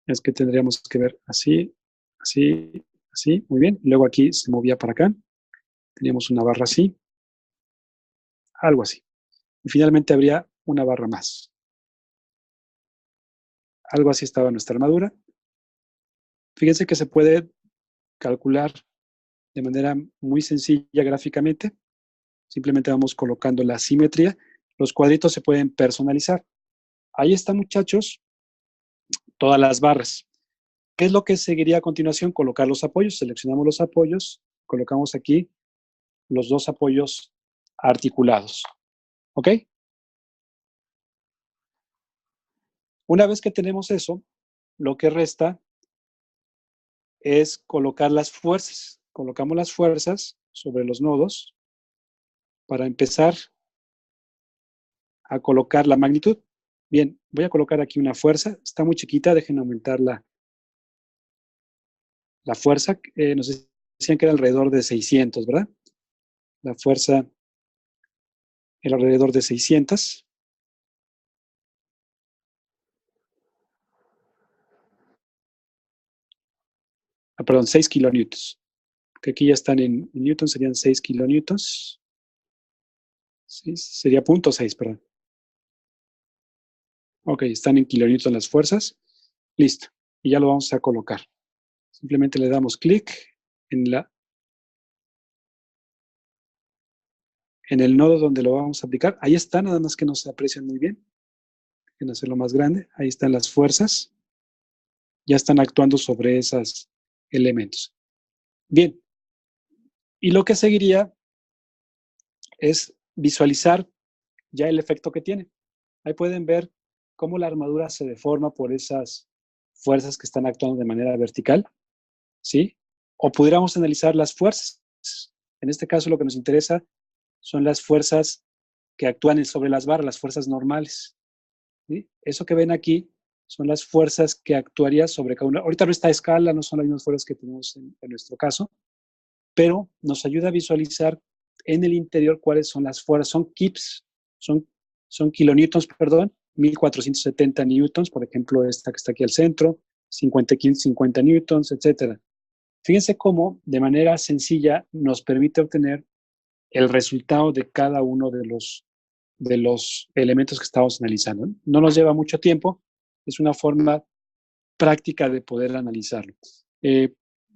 Es que tendríamos que ver así, así, así, muy bien. Luego aquí se movía para acá. Teníamos una barra así, algo así. Y finalmente habría una barra más. Algo así estaba nuestra armadura. Fíjense que se puede calcular de manera muy sencilla gráficamente. Simplemente vamos colocando la simetría. Los cuadritos se pueden personalizar. Ahí está, muchachos, todas las barras. ¿Qué es lo que seguiría a continuación? Colocar los apoyos. Seleccionamos los apoyos. Colocamos aquí los dos apoyos articulados. ¿Ok? Una vez que tenemos eso, lo que resta es colocar las fuerzas. Colocamos las fuerzas sobre los nodos para empezar a colocar la magnitud. Bien, voy a colocar aquí una fuerza. Está muy chiquita, dejen aumentar la fuerza. Nos decían que era alrededor de 600, ¿verdad? La fuerza era alrededor de 600. Perdón, 6 kilonewtons. Que aquí ya están en newtons, serían 6 kilonewtons. Sí, sería 0.6, perdón. Ok, están en kilonewtons las fuerzas. Listo. Y ya lo vamos a colocar. Simplemente le damos clic en el nodo donde lo vamos a aplicar. Ahí está, nada más que no se aprecian muy bien. En hacerlo más grande. Ahí están las fuerzas. Ya están actuando sobre esos elementos. Bien. Y lo que seguiría es visualizar ya el efecto que tiene. Ahí pueden ver cómo la armadura se deforma por esas fuerzas que están actuando de manera vertical, ¿sí? O pudiéramos analizar las fuerzas. En este caso lo que nos interesa son las fuerzas que actúan sobre las barras, las fuerzas normales, ¿sí? Eso que ven aquí son las fuerzas que actuaría sobre cada una. Ahorita no está a escala, no son las mismas fuerzas que tenemos en nuestro caso, pero nos ayuda a visualizar en el interior cuáles son las fuerzas. Son kips, son kilonewtons, perdón, 1470 newtons, por ejemplo, esta que está aquí al centro, 50 newtons, etc. Fíjense cómo, de manera sencilla, nos permite obtener el resultado de cada uno de los elementos que estamos analizando. No nos lleva mucho tiempo, es una forma práctica de poder analizarlo.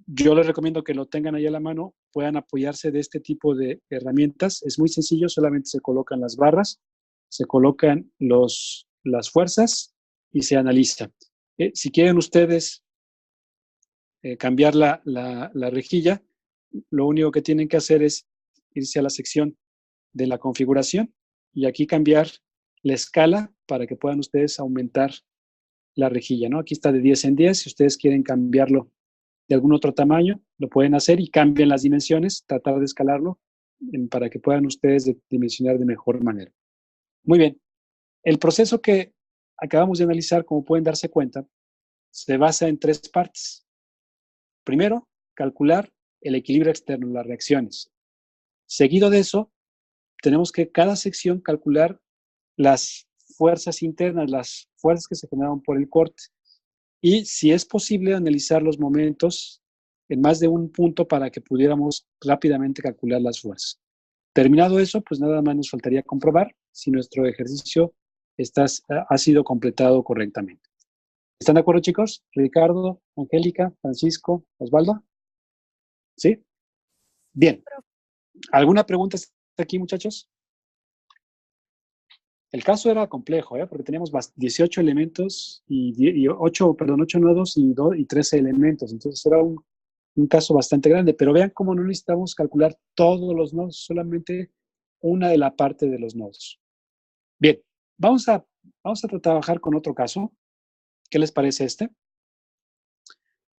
Yo les recomiendo que lo tengan ahí a la mano, puedan apoyarse de este tipo de herramientas. Es muy sencillo, solamente se colocan las barras, se colocan las fuerzas y se analiza. Si quieren ustedes cambiar la rejilla, lo único que tienen que hacer es irse a la sección de la configuración y aquí cambiar la escala para que puedan ustedes aumentar la rejilla, ¿no? Aquí está de 10 en 10. Si ustedes quieren cambiarlo de algún otro tamaño, lo pueden hacer y cambian las dimensiones, tratar de escalarlo para que puedan ustedes dimensionar de mejor manera. Muy bien. El proceso que acabamos de analizar, como pueden darse cuenta, se basa en 3 partes. Primero, calcular el equilibrio externo, las reacciones. Seguido de eso, tenemos que cada sección calcular las fuerzas internas, las fuerzas que se generaron por el corte. Y si es posible, analizar los momentos en más de un punto para que pudiéramos rápidamente calcular las fuerzas. Terminado eso, pues nada más nos faltaría comprobar si nuestro ejercicio ha sido completado correctamente. ¿Están de acuerdo, chicos? Ricardo, Angélica, Francisco, Osvaldo. ¿Sí? Bien. ¿Alguna pregunta hasta aquí, muchachos? El caso era complejo, porque teníamos 18 elementos y 8, perdón, 8 nodos y 13 elementos. Entonces era un caso bastante grande. Pero vean cómo no necesitamos calcular todos los nodos, solamente una de la parte de los nodos. Bien, vamos a trabajar con otro caso. ¿Qué les parece este?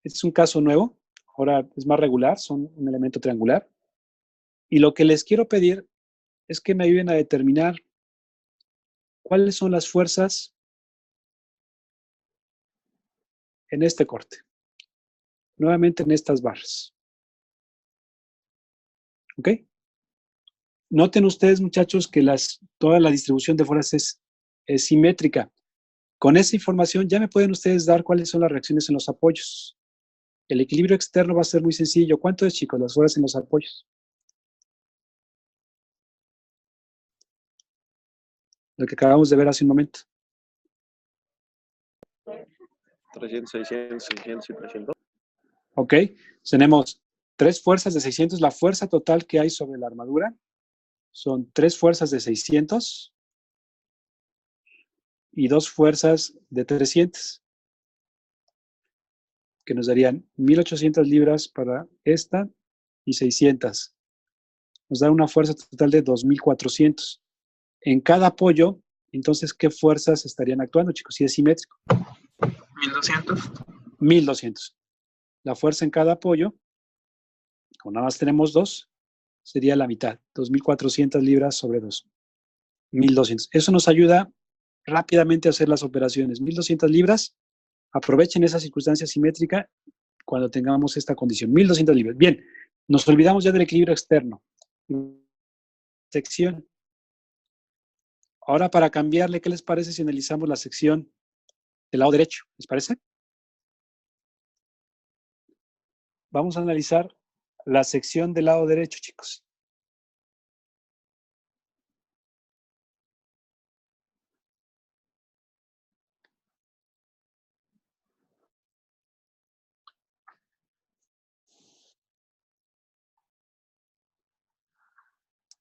Este es un caso nuevo. Ahora es más regular, son un elemento triangular. Y lo que les quiero pedir es que me ayuden a determinar cuáles son las fuerzas en este corte. Nuevamente en estas barras. ¿Ok? Noten ustedes, muchachos, que toda la distribución de fuerzas es simétrica. Con esa información ya me pueden ustedes dar cuáles son las reacciones en los apoyos. El equilibrio externo va a ser muy sencillo. ¿Cuánto es, chicos, las fuerzas en los apoyos? Lo que acabamos de ver hace un momento. 300, 600, 600 y 300. ¿Ok? Tenemos 3 fuerzas de 600. La fuerza total que hay sobre la armadura son 3 fuerzas de 600 y 2 fuerzas de 300, que nos darían 1.800 libras para esta y 600. Nos da una fuerza total de 2.400. En cada apoyo, entonces, ¿qué fuerzas estarían actuando, chicos? Si es simétrico. 1200. 1.200. La fuerza en cada apoyo, como nada más tenemos 2, sería la mitad. 2.400 libras sobre 2. 1.200. Eso nos ayuda rápidamente a hacer las operaciones. 1.200 libras. Aprovechen esa circunstancia simétrica cuando tengamos esta condición. 1.200 libras. Bien, nos olvidamos ya del equilibrio externo. Sección. Ahora, para cambiarle, ¿qué les parece si analizamos la sección del lado derecho? ¿Les parece? Vamos a analizar la sección del lado derecho, chicos.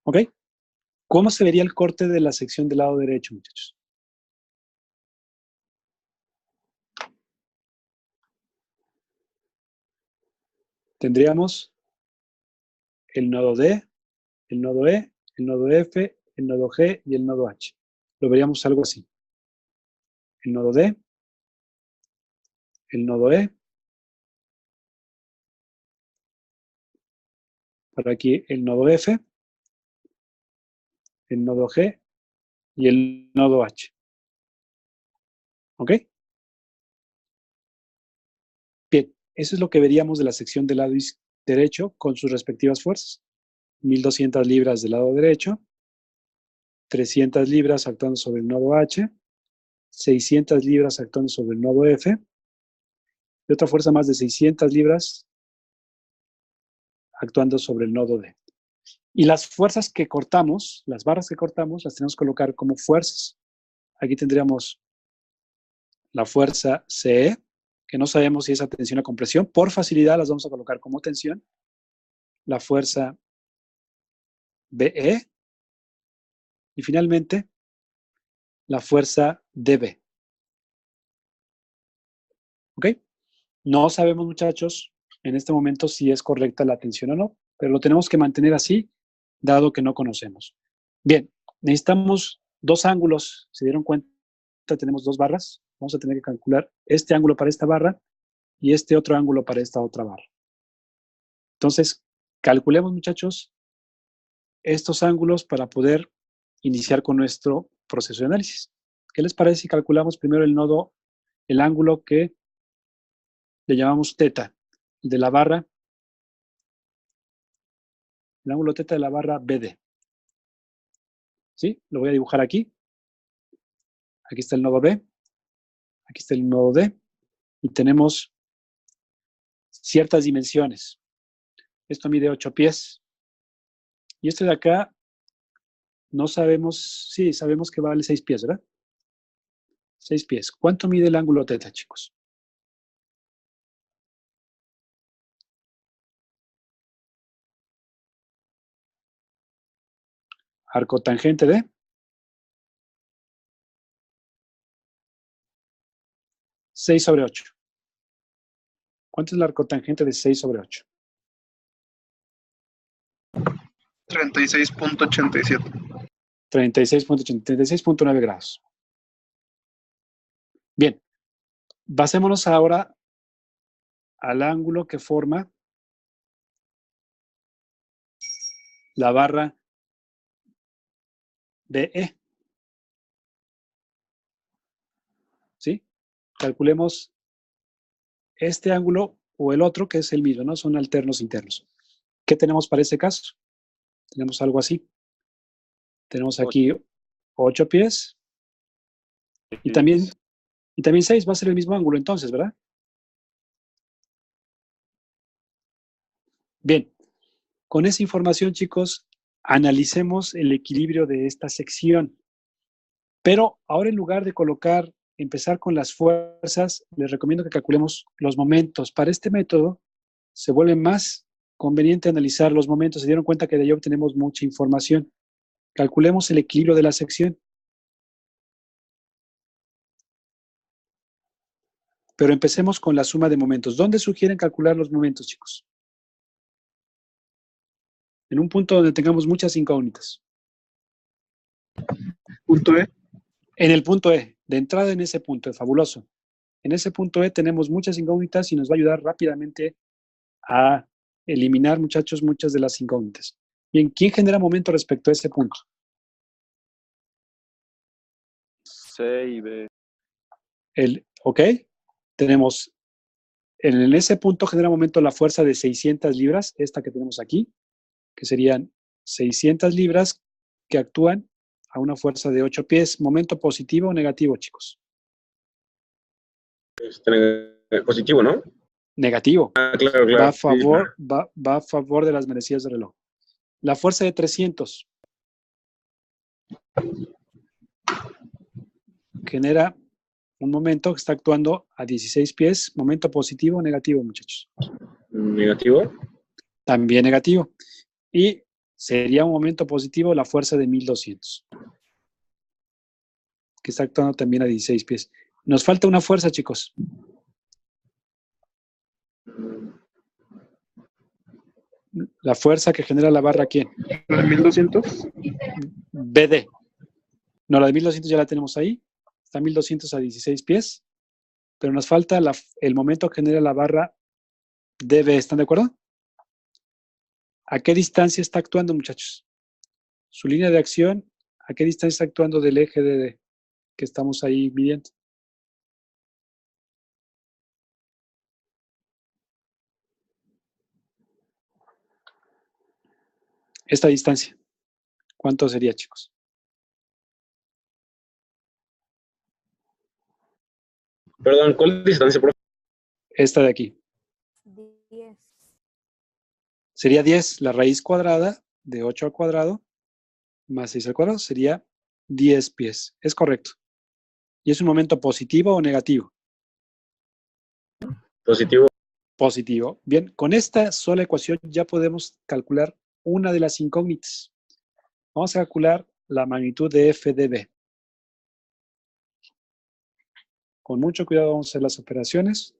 ¿Ok? ¿Cómo se vería el corte de la sección del lado derecho, muchachos? Tendríamos el nodo D, el nodo E, el nodo F, el nodo G y el nodo H. Lo veríamos algo así. El nodo D, el nodo E, para aquí el nodo F, el nodo G y el nodo H. ¿Ok? Bien, eso es lo que veríamos de la sección del lado derecho con sus respectivas fuerzas. 1.200 libras del lado derecho, 300 libras actuando sobre el nodo H, 600 libras actuando sobre el nodo F, y otra fuerza más de 600 libras actuando sobre el nodo D. Y las fuerzas que cortamos, las barras que cortamos, las tenemos que colocar como fuerzas. Aquí tendríamos la fuerza CE, que no sabemos si es a tensión o compresión. Por facilidad las vamos a colocar como tensión. La fuerza BE. Y finalmente, la fuerza DB. ¿Ok? No sabemos, muchachos, en este momento si es correcta la tensión o no, pero lo tenemos que mantener así, dado que no conocemos. Bien, necesitamos 2 ángulos. ¿Se dieron cuenta? Tenemos 2 barras. Vamos a tener que calcular este ángulo para esta barra y este otro ángulo para esta otra barra. Entonces, calculemos, muchachos, estos ángulos para poder iniciar con nuestro proceso de análisis. ¿Qué les parece si calculamos primero el ángulo que le llamamos teta, el de la barra, el ángulo teta de la barra BD? ¿Sí? Lo voy a dibujar aquí. Aquí está el nodo B, aquí está el nodo D, y tenemos ciertas dimensiones. Esto mide 8 pies. Y este de acá, no sabemos, sí, sabemos que vale 6 pies, ¿verdad? 6 pies. ¿Cuánto mide el ángulo teta, chicos? Arco tangente de 6 sobre 8. ¿Cuánto es la arcotangente de 6 sobre 8? 36.87. 36.9 grados. Bien, basémonos ahora al ángulo que forma la barra BE. ¿Sí? Calculemos este ángulo o el otro, que es el mismo, ¿no? Son alternos internos. ¿Qué tenemos para ese caso? Tenemos algo así. Tenemos aquí 8 pies y también 6. Va a ser el mismo ángulo entonces, ¿verdad? Bien, con esa información, chicos, analicemos el equilibrio de esta sección. Pero ahora en lugar de empezar con las fuerzas, les recomiendo que calculemos los momentos. Para este método se vuelve más conveniente analizar los momentos. Se dieron cuenta que de ahí obtenemos mucha información. Calculemos el equilibrio de la sección. Pero empecemos con la suma de momentos. ¿Dónde sugieren calcular los momentos, chicos? En un punto donde tengamos muchas incógnitas. Punto E. En el punto E, de entrada en ese punto, es fabuloso. En ese punto E tenemos muchas incógnitas y nos va a ayudar rápidamente a eliminar, muchachos, muchas de las incógnitas. Bien, ¿quién genera momento respecto a ese punto? C y B. ¿Ok? Tenemos, en ese punto genera momento la fuerza de 600 libras, esta que tenemos aquí, que serían 600 libras que actúan a una fuerza de 8 pies. ¿Momento positivo o negativo, chicos? Positivo, ¿no? Negativo. Claro, claro. Va a favor de las manecillas del reloj. La fuerza de 300 genera un momento que está actuando a 16 pies. ¿Momento positivo o negativo, muchachos? Negativo. También negativo. Y sería un momento positivo la fuerza de 1200, que está actuando también a 16 pies. Nos falta una fuerza, chicos. La fuerza que genera la barra, ¿quién? ¿La de 1200? BD. No, la de 1200 ya la tenemos ahí. Está 1200 a 16 pies. Pero nos falta el momento que genera la barra DB. ¿Están de acuerdo? ¿A qué distancia está actuando, muchachos? Su línea de acción, ¿a qué distancia está actuando del eje DD que estamos ahí midiendo? Esta distancia, ¿cuánto sería, chicos? Perdón, ¿cuál distancia, profe? Esta de aquí. 10. Sería 10, la raíz cuadrada de 8 al cuadrado más 6 al cuadrado sería 10 pies. Es correcto. ¿Y es un momento positivo o negativo? Positivo. Positivo. Bien, con esta sola ecuación ya podemos calcular una de las incógnitas. Vamos a calcular la magnitud de F de B. Con mucho cuidado vamos a hacer las operaciones.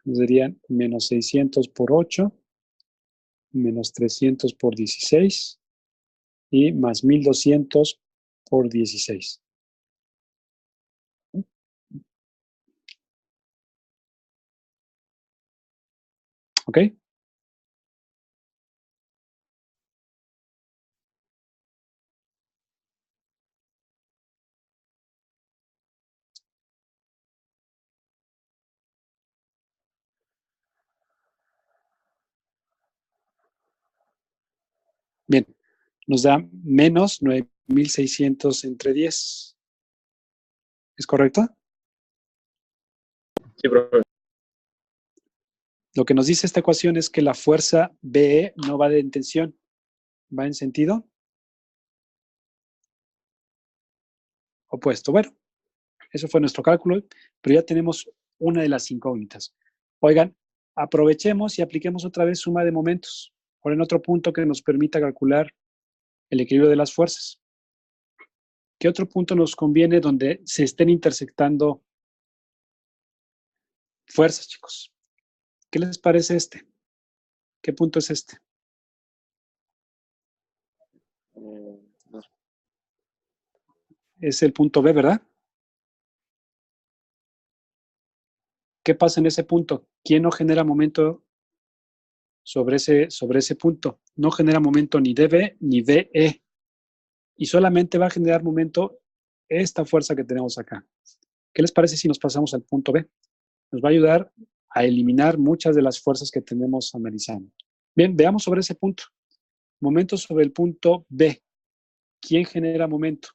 Nos darían menos 600 por 8, menos 300 por 16 y más 1200 por 16. ¿Ok? Bien, nos da menos 9600 entre 10. ¿Es correcto? Sí, profe. Lo que nos dice esta ecuación es que la fuerza BE no va en tensión, va en sentido opuesto. Bueno, eso fue nuestro cálculo, pero ya tenemos una de las incógnitas. Oigan, aprovechemos y apliquemos otra vez suma de momentos. Ahora en otro punto que nos permita calcular el equilibrio de las fuerzas. ¿Qué otro punto nos conviene donde se estén intersectando Fuerzas, chicos. ¿Qué les parece este? ¿Qué punto es este? No. Es el punto B, ¿verdad? ¿Qué pasa en ese punto? ¿Quién no genera momento sobre ese punto? No genera momento ni DB ni DE. Y solamente va a generar momento esta fuerza que tenemos acá. ¿Qué les parece si nos pasamos al punto B? Nos va a ayudar a eliminar muchas de las fuerzas que tenemos analizando. Bien, veamos sobre ese punto. Momento sobre el punto B. ¿Quién genera momento?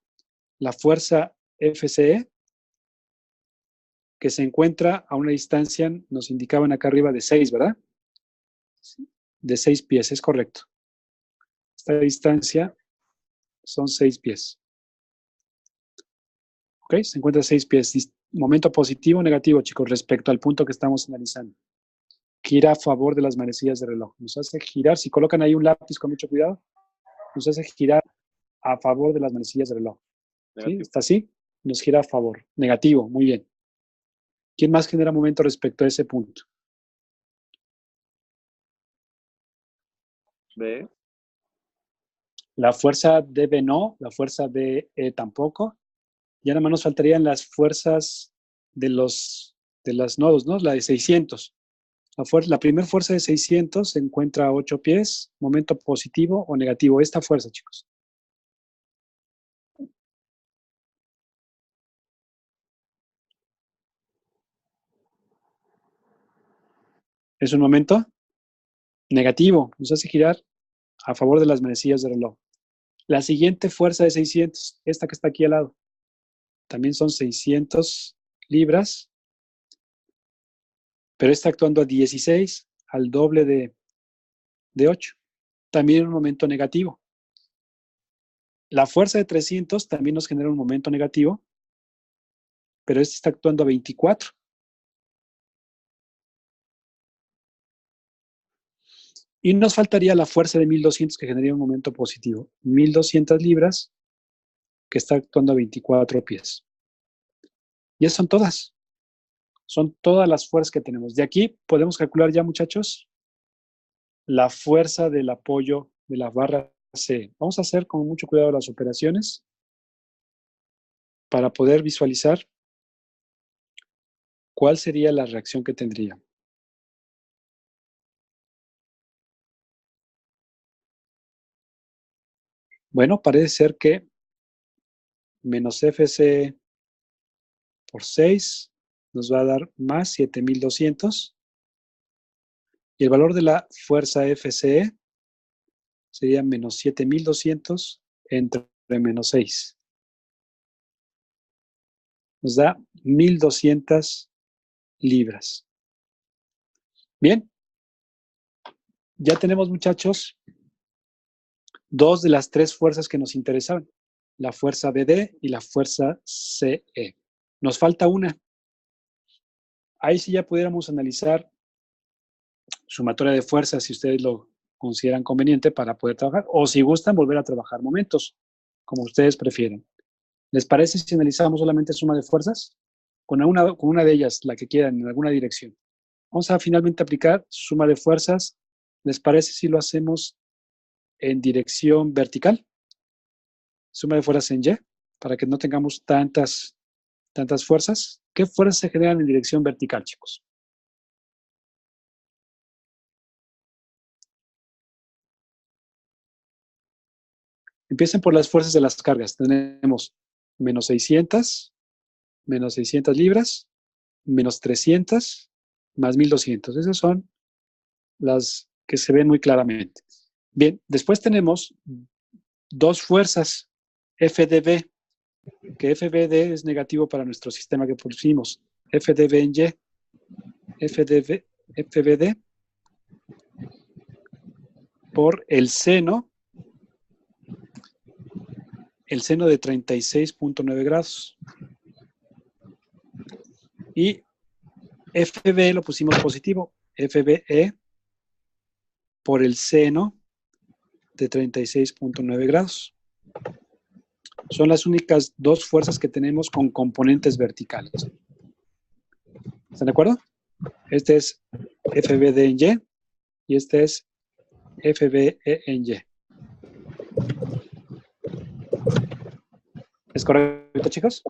La fuerza FCE, que se encuentra a una distancia, nos indicaban acá arriba, de 6, ¿verdad? De 6 pies, es correcto. Esta distancia son 6 pies. ¿Ok? Se encuentra a 6 pies. Momento positivo o negativo, chicos, respecto al punto que estamos analizando. Gira a favor de las manecillas del reloj. Nos hace girar, si colocan ahí un lápiz con mucho cuidado, nos hace girar a favor de las manecillas del reloj. ¿Sí? ¿Está así? Nos gira a favor. Negativo, muy bien. ¿Quién más genera momento respecto a ese punto? B. La fuerza DB no, la fuerza DE tampoco. Ya nada más nos faltarían las fuerzas de las nodos, ¿no? La de 600. La primera fuerza de 600 se encuentra a 8 pies, momento positivo o negativo. Esta fuerza, chicos. Es un momento negativo, nos hace girar a favor de las manecillas del reloj. La siguiente fuerza de 600, esta que está aquí al lado, también son 600 libras, pero está actuando a 16, al doble de 8. También un momento negativo. La fuerza de 300 también nos genera un momento negativo, pero este está actuando a 24. Y nos faltaría la fuerza de 1200 que generaría un momento positivo. 1200 libras que está actuando a 24 pies. Y esas son todas. Son todas las fuerzas que tenemos. De aquí podemos calcular ya, muchachos, la fuerza del apoyo de la barra C. Vamos a hacer con mucho cuidado las operaciones para poder visualizar cuál sería la reacción que tendría. Bueno, parece ser que menos FC por 6 nos va a dar más 7200. Y el valor de la fuerza FCE sería menos 7200 entre menos 6. Nos da 1200 libras. Bien. Ya tenemos, muchachos, dos de las tres fuerzas que nos interesaban. La fuerza BD y la fuerza CE. Nos falta una. Ahí sí ya pudiéramos analizar sumatoria de fuerzas, si ustedes lo consideran conveniente para poder trabajar, o si gustan volver a trabajar momentos, como ustedes prefieren. ¿Les parece si analizamos solamente suma de fuerzas? Con una de ellas, la que quieran, en alguna dirección. Vamos a finalmente aplicar suma de fuerzas. ¿Les parece si lo hacemos en dirección vertical? Suma de fuerzas en Y, para que no tengamos tantas fuerzas. ¿Qué fuerzas se generan en dirección vertical, chicos? Empiecen por las fuerzas de las cargas. Tenemos menos 600 libras, menos 300, más 1200. Esas son las que se ven muy claramente. Bien, después tenemos dos fuerzas, FDB, que FBD es negativo para nuestro sistema que pusimos. FDB en Y, FBD por el seno de 36.9 grados. Y FB lo pusimos positivo, FBE por el seno de 36.9 grados. Son las únicas dos fuerzas que tenemos con componentes verticales. ¿Están de acuerdo? Este es FBD en Y y este es FBE en Y. ¿Es correcto, chicos?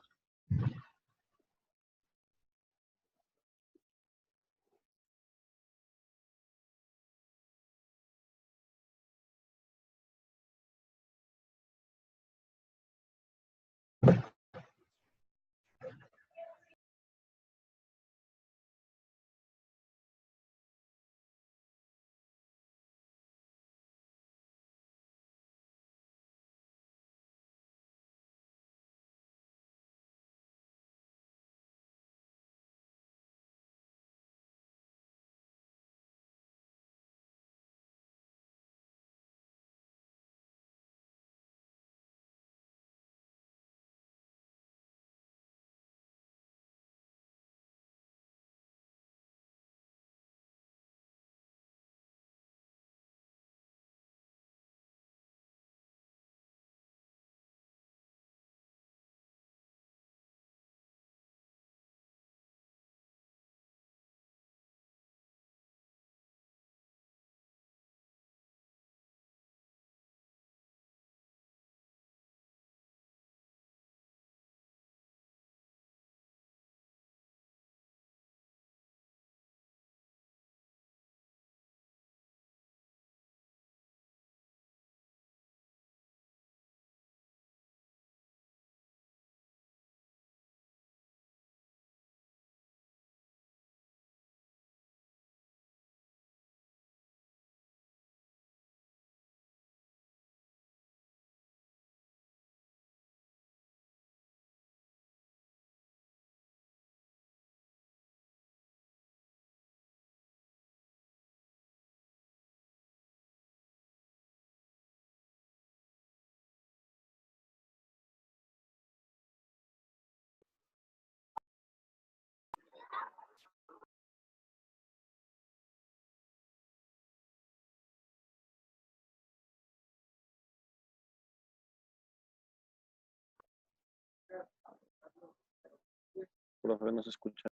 Profe, no se escucha.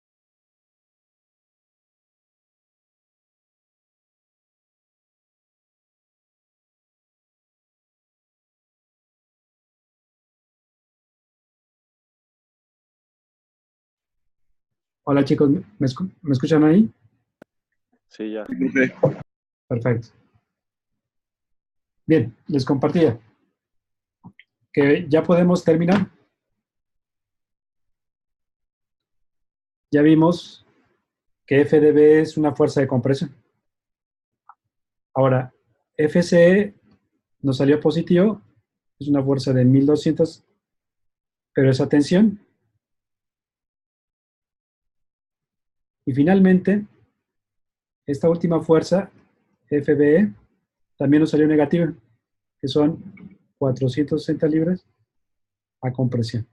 Hola chicos, ¿me escuchan ahí? Sí, ya. Profe. Perfecto. Bien, les compartía que ya podemos terminar. Ya vimos que FDB es una fuerza de compresión. Ahora, FCE nos salió positivo, es una fuerza de 1200, pero es a tensión. Y finalmente, esta última fuerza, FBE, también nos salió negativa, que son 460 libras a compresión.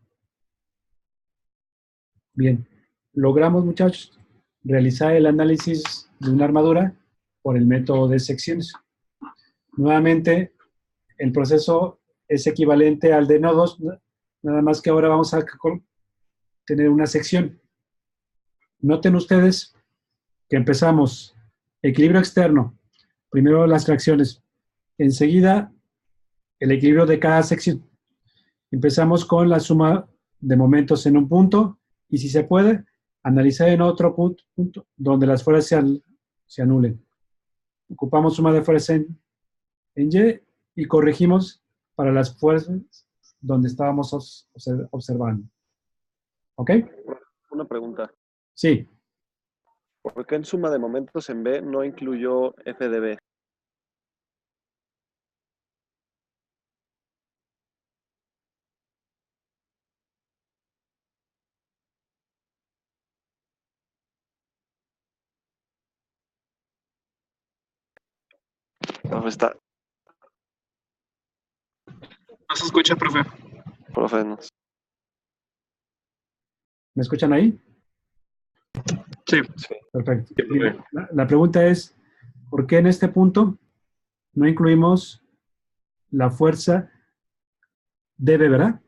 Bien, logramos, muchachos, realizar el análisis de una armadura por el método de secciones. Nuevamente, el proceso es equivalente al de nodos, nada más que ahora vamos a tener una sección. Noten ustedes que empezamos equilibrio externo, primero las fracciones, enseguida el equilibrio de cada sección. Empezamos con la suma de momentos en un punto y, si se puede, analizar en otro punto donde las fuerzas se anulen. Ocupamos suma de fuerzas en Y y corregimos para las fuerzas donde estábamos observando. ¿Ok? Una pregunta. Sí. ¿Por qué en suma de momentos en B no incluyó FDB? Profe, está. No se escucha, profe. Profe, no. ¿Me escuchan ahí? Sí. Perfecto. Sí, profe. La pregunta es, ¿por qué en este punto no incluimos la fuerza DB, verdad?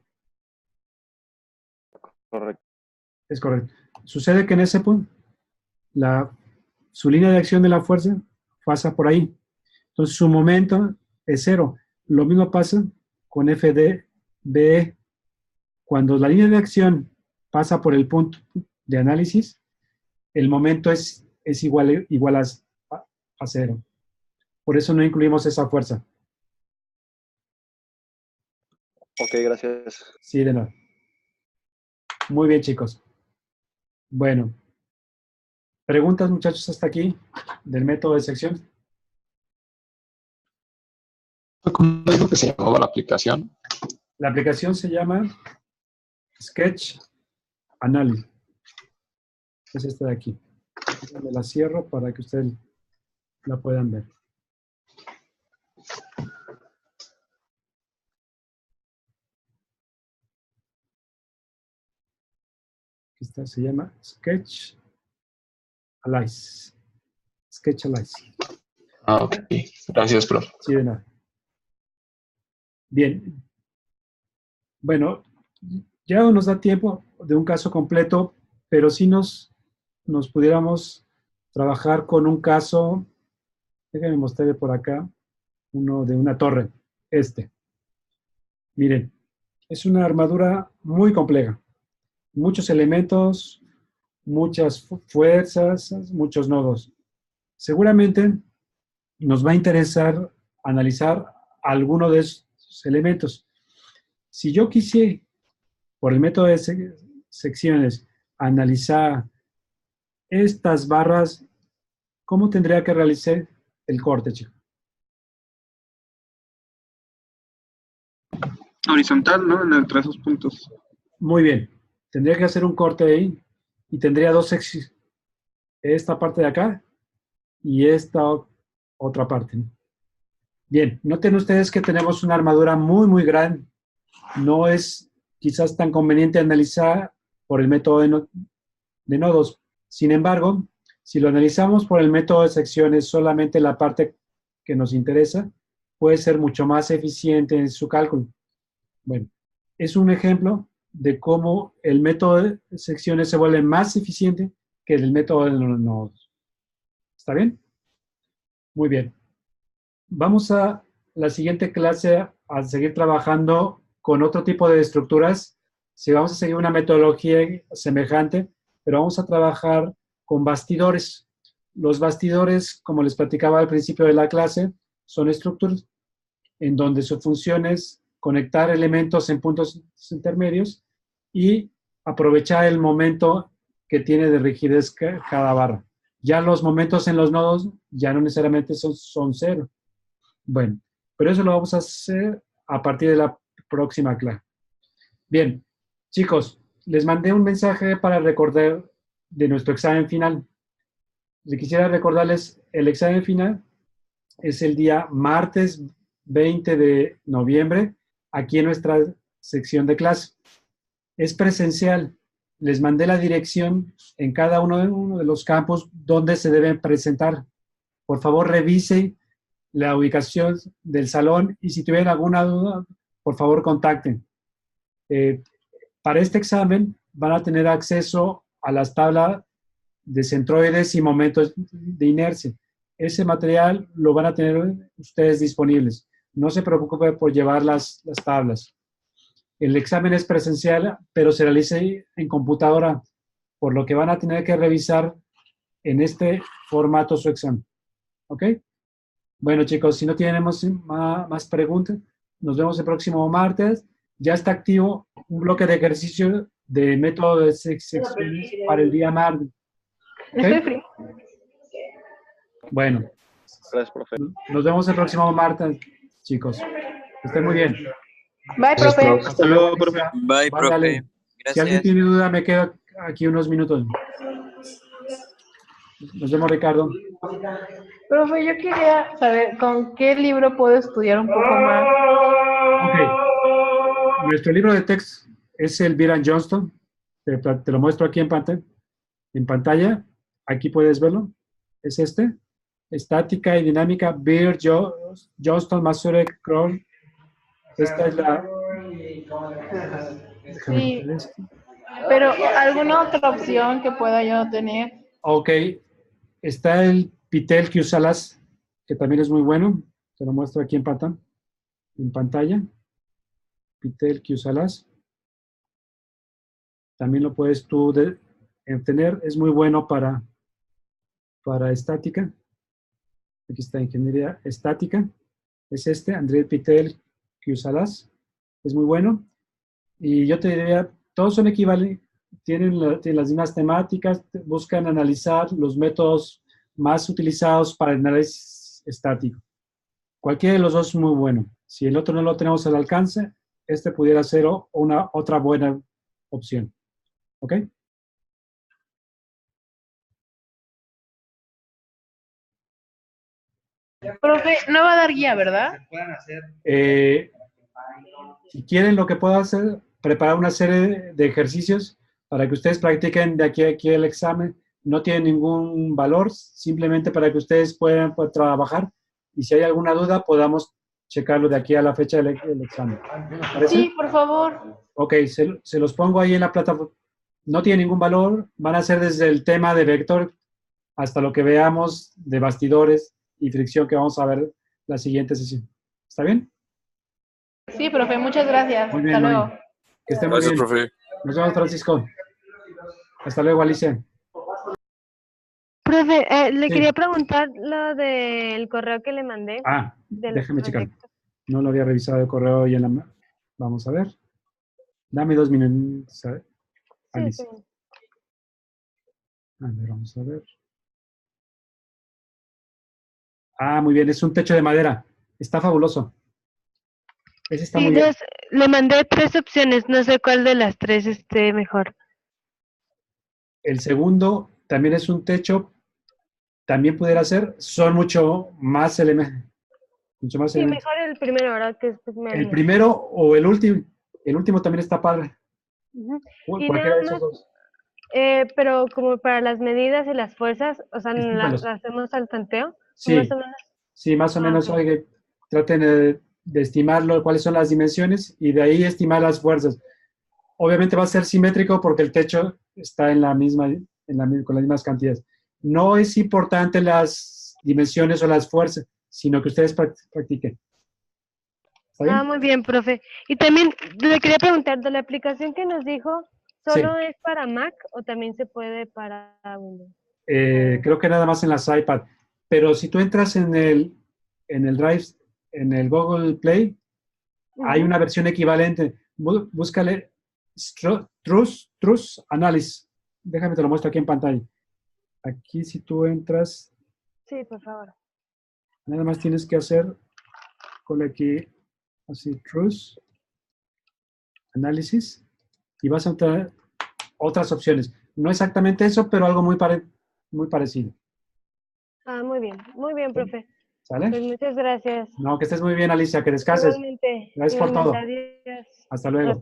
Correcto. Es correcto. Sucede que en ese punto su línea de acción de la fuerza pasa por ahí. Entonces su momento es 0. Lo mismo pasa con FDBE. Cuando la línea de acción pasa por el punto de análisis, el momento es igual a 0. Por eso no incluimos esa fuerza. Ok, gracias. Sí, de nada. Muy bien, chicos. Bueno. ¿Preguntas, muchachos, hasta aquí del método de sección? ¿Cómo dijo que se llamaba la aplicación? La aplicación se llama Sketch Analysis. Es esta de aquí. Me la cierro para que ustedes la puedan ver. Esta se llama Sketch Analysis. Sketch Analysis. Ah, ok. Gracias, profe. Sí, de nada. Bien. Bueno, ya no nos da tiempo de un caso completo, pero sí nos pudiéramos trabajar con un caso, déjenme mostrarle por acá, uno de una torre, Miren, es una armadura muy compleja. Muchos elementos, muchas fuerzas, muchos nodos. Seguramente nos va a interesar analizar alguno de esos elementos. Si yo quisiera, por el método de secciones, analizar estas barras, ¿cómo tendría que realizar el corte, chicos? Horizontal, ¿no? Entre esos puntos. Muy bien. Tendría que hacer un corte ahí y tendría dos secciones. Esta parte de acá y esta otra parte. Bien, noten ustedes que tenemos una armadura muy, muy grande. No es quizás tan conveniente analizar por el método de nodos. Sin embargo, si lo analizamos por el método de secciones, solamente la parte que nos interesa, puede ser mucho más eficiente en su cálculo. Bueno, es un ejemplo de cómo el método de secciones se vuelve más eficiente que el método de nodos. ¿Está bien? Muy bien. Vamos a la siguiente clase a seguir trabajando con otro tipo de estructuras. Sí, vamos a seguir una metodología semejante, pero vamos a trabajar con bastidores. Los bastidores, como les platicaba al principio de la clase, son estructuras en donde su función es conectar elementos en puntos intermedios y aprovechar el momento que tiene de rigidez cada barra. Ya los momentos en los nodos ya no necesariamente son 0. Bueno, pero eso lo vamos a hacer a partir de la próxima clase. Bien, chicos, les mandé un mensaje para recordar de nuestro examen final. Les quisiera recordarles, el examen final es el día martes 20 de noviembre, aquí en nuestra sección de clase. Es presencial. Les mandé la dirección en cada uno de los campos donde se deben presentar. Por favor, revisen la ubicación del salón y si tuvieran alguna duda, por favor, contacten. Para este examen van a tener acceso a las tablas de centroides y momentos de inercia. Ese material lo van a tener ustedes disponibles. No se preocupen por llevar las tablas. El examen es presencial, pero se realiza en computadora, por lo que van a tener que revisar en este formato su examen. ¿Ok? Bueno, chicos, si no tenemos más preguntas, nos vemos el próximo martes. Ya está activo un bloque de ejercicio de método de secciones para el día martes. ¿Okay? Bueno. Gracias, profe. Nos vemos el próximo martes, chicos. Que estén muy bien. Bye, profe. Hasta luego, profe. Bye, profe. Ándale. Si alguien Gracias. tiene duda, me quedo aquí unos minutos. Nos vemos, Ricardo. Profe, yo quería saber con qué libro puedo estudiar un poco más. Ok. Nuestro libro de texto es el Beer and Johnston. Te lo muestro aquí en pantalla. Aquí puedes verlo. Es este. Estática y dinámica, Beer, Johnston, Masurek, Kroll. Esta es la... Sí, pero ¿alguna otra opción que pueda yo tener? Ok, Está el Pitel QSalas, que también es muy bueno. Te lo muestro aquí en pantalla. Pitel QSalas. También lo puedes tú obtener. Es muy bueno para estática. Aquí está ingeniería estática. Es este, André Pitel QSalas. Es muy bueno. Y yo te diría, todos son equivalentes, tienen las mismas temáticas, buscan analizar los métodos más utilizados para el análisis estático. Cualquiera de los dos es muy bueno. Si el otro no lo tenemos al alcance, este pudiera ser otra buena opción. ¿Ok? Profe, no va a dar guía, ¿verdad? Si quieren, lo que puedo hacer, preparar una serie de ejercicios para que ustedes practiquen de aquí a aquí el examen. No tiene ningún valor, simplemente para que ustedes puedan trabajar y si hay alguna duda podamos checarlo de aquí a la fecha del examen. ¿Parece? Sí, por favor. Ok, se los pongo ahí en la plataforma. No tiene ningún valor, van a ser desde el tema de vector hasta lo que veamos de bastidores y fricción que vamos a ver la siguiente sesión. ¿Está bien? Sí, profe, muchas gracias. Muy bien, Hasta Noé. luego. Que esté muy bien. profe. Nos vemos, Francisco. Hasta luego, Alicia. Profe, le Sí. quería preguntar lo del correo que le mandé. De los Déjame checar. proyectos. No lo había revisado el correo y en la... Vamos a ver. Dame 2 minutos, Sí, Alicia. sí. A ver, vamos a ver. Muy bien, es un techo de madera. Está fabuloso. Ese está Sí, muy bien. le mandé 3 opciones, no sé cuál de las 3 esté mejor. El segundo también es un techo, también pudiera ser, son mucho más elementos. Mucho más Sí, elementos. mejor el primero, ¿verdad? Que es pues, El menos. primero o el último. El último también está padre. Ujú. Y Cualquiera nada de esos más, dos. pero como para las medidas y las fuerzas, o sea, Estímalos. las hacemos al tanteo, Sí, más o menos. sí, más o menos. Ok. Oye, traten de estimarlo, cuáles son las dimensiones y de ahí estimar las fuerzas. Obviamente va a ser simétrico porque el techo está en la misma, con las mismas cantidades. No es importante las dimensiones o las fuerzas, sino que ustedes practiquen. ¿Está bien? Muy bien, profe. Y también le quería preguntar, de la aplicación que nos dijo, Sí. ¿solo es para Mac o también se puede para Windows? Creo que nada más en las iPad. Pero si tú entras en el Drive, en el Google Play, hay una versión equivalente. Búscale Truth Analysis. Déjame te lo muestro aquí en pantalla. Aquí si tú entras, Sí, por favor. nada más tienes que hacer con aquí, así, Truth Analysis, y vas a entrar otras opciones. No exactamente eso, pero algo muy parecido. Muy bien, profe. ¿Sale? Pues muchas gracias. No, que estés muy bien, Alicia, que descanses. Igualmente. Gracias por todo. Adiós. Hasta luego.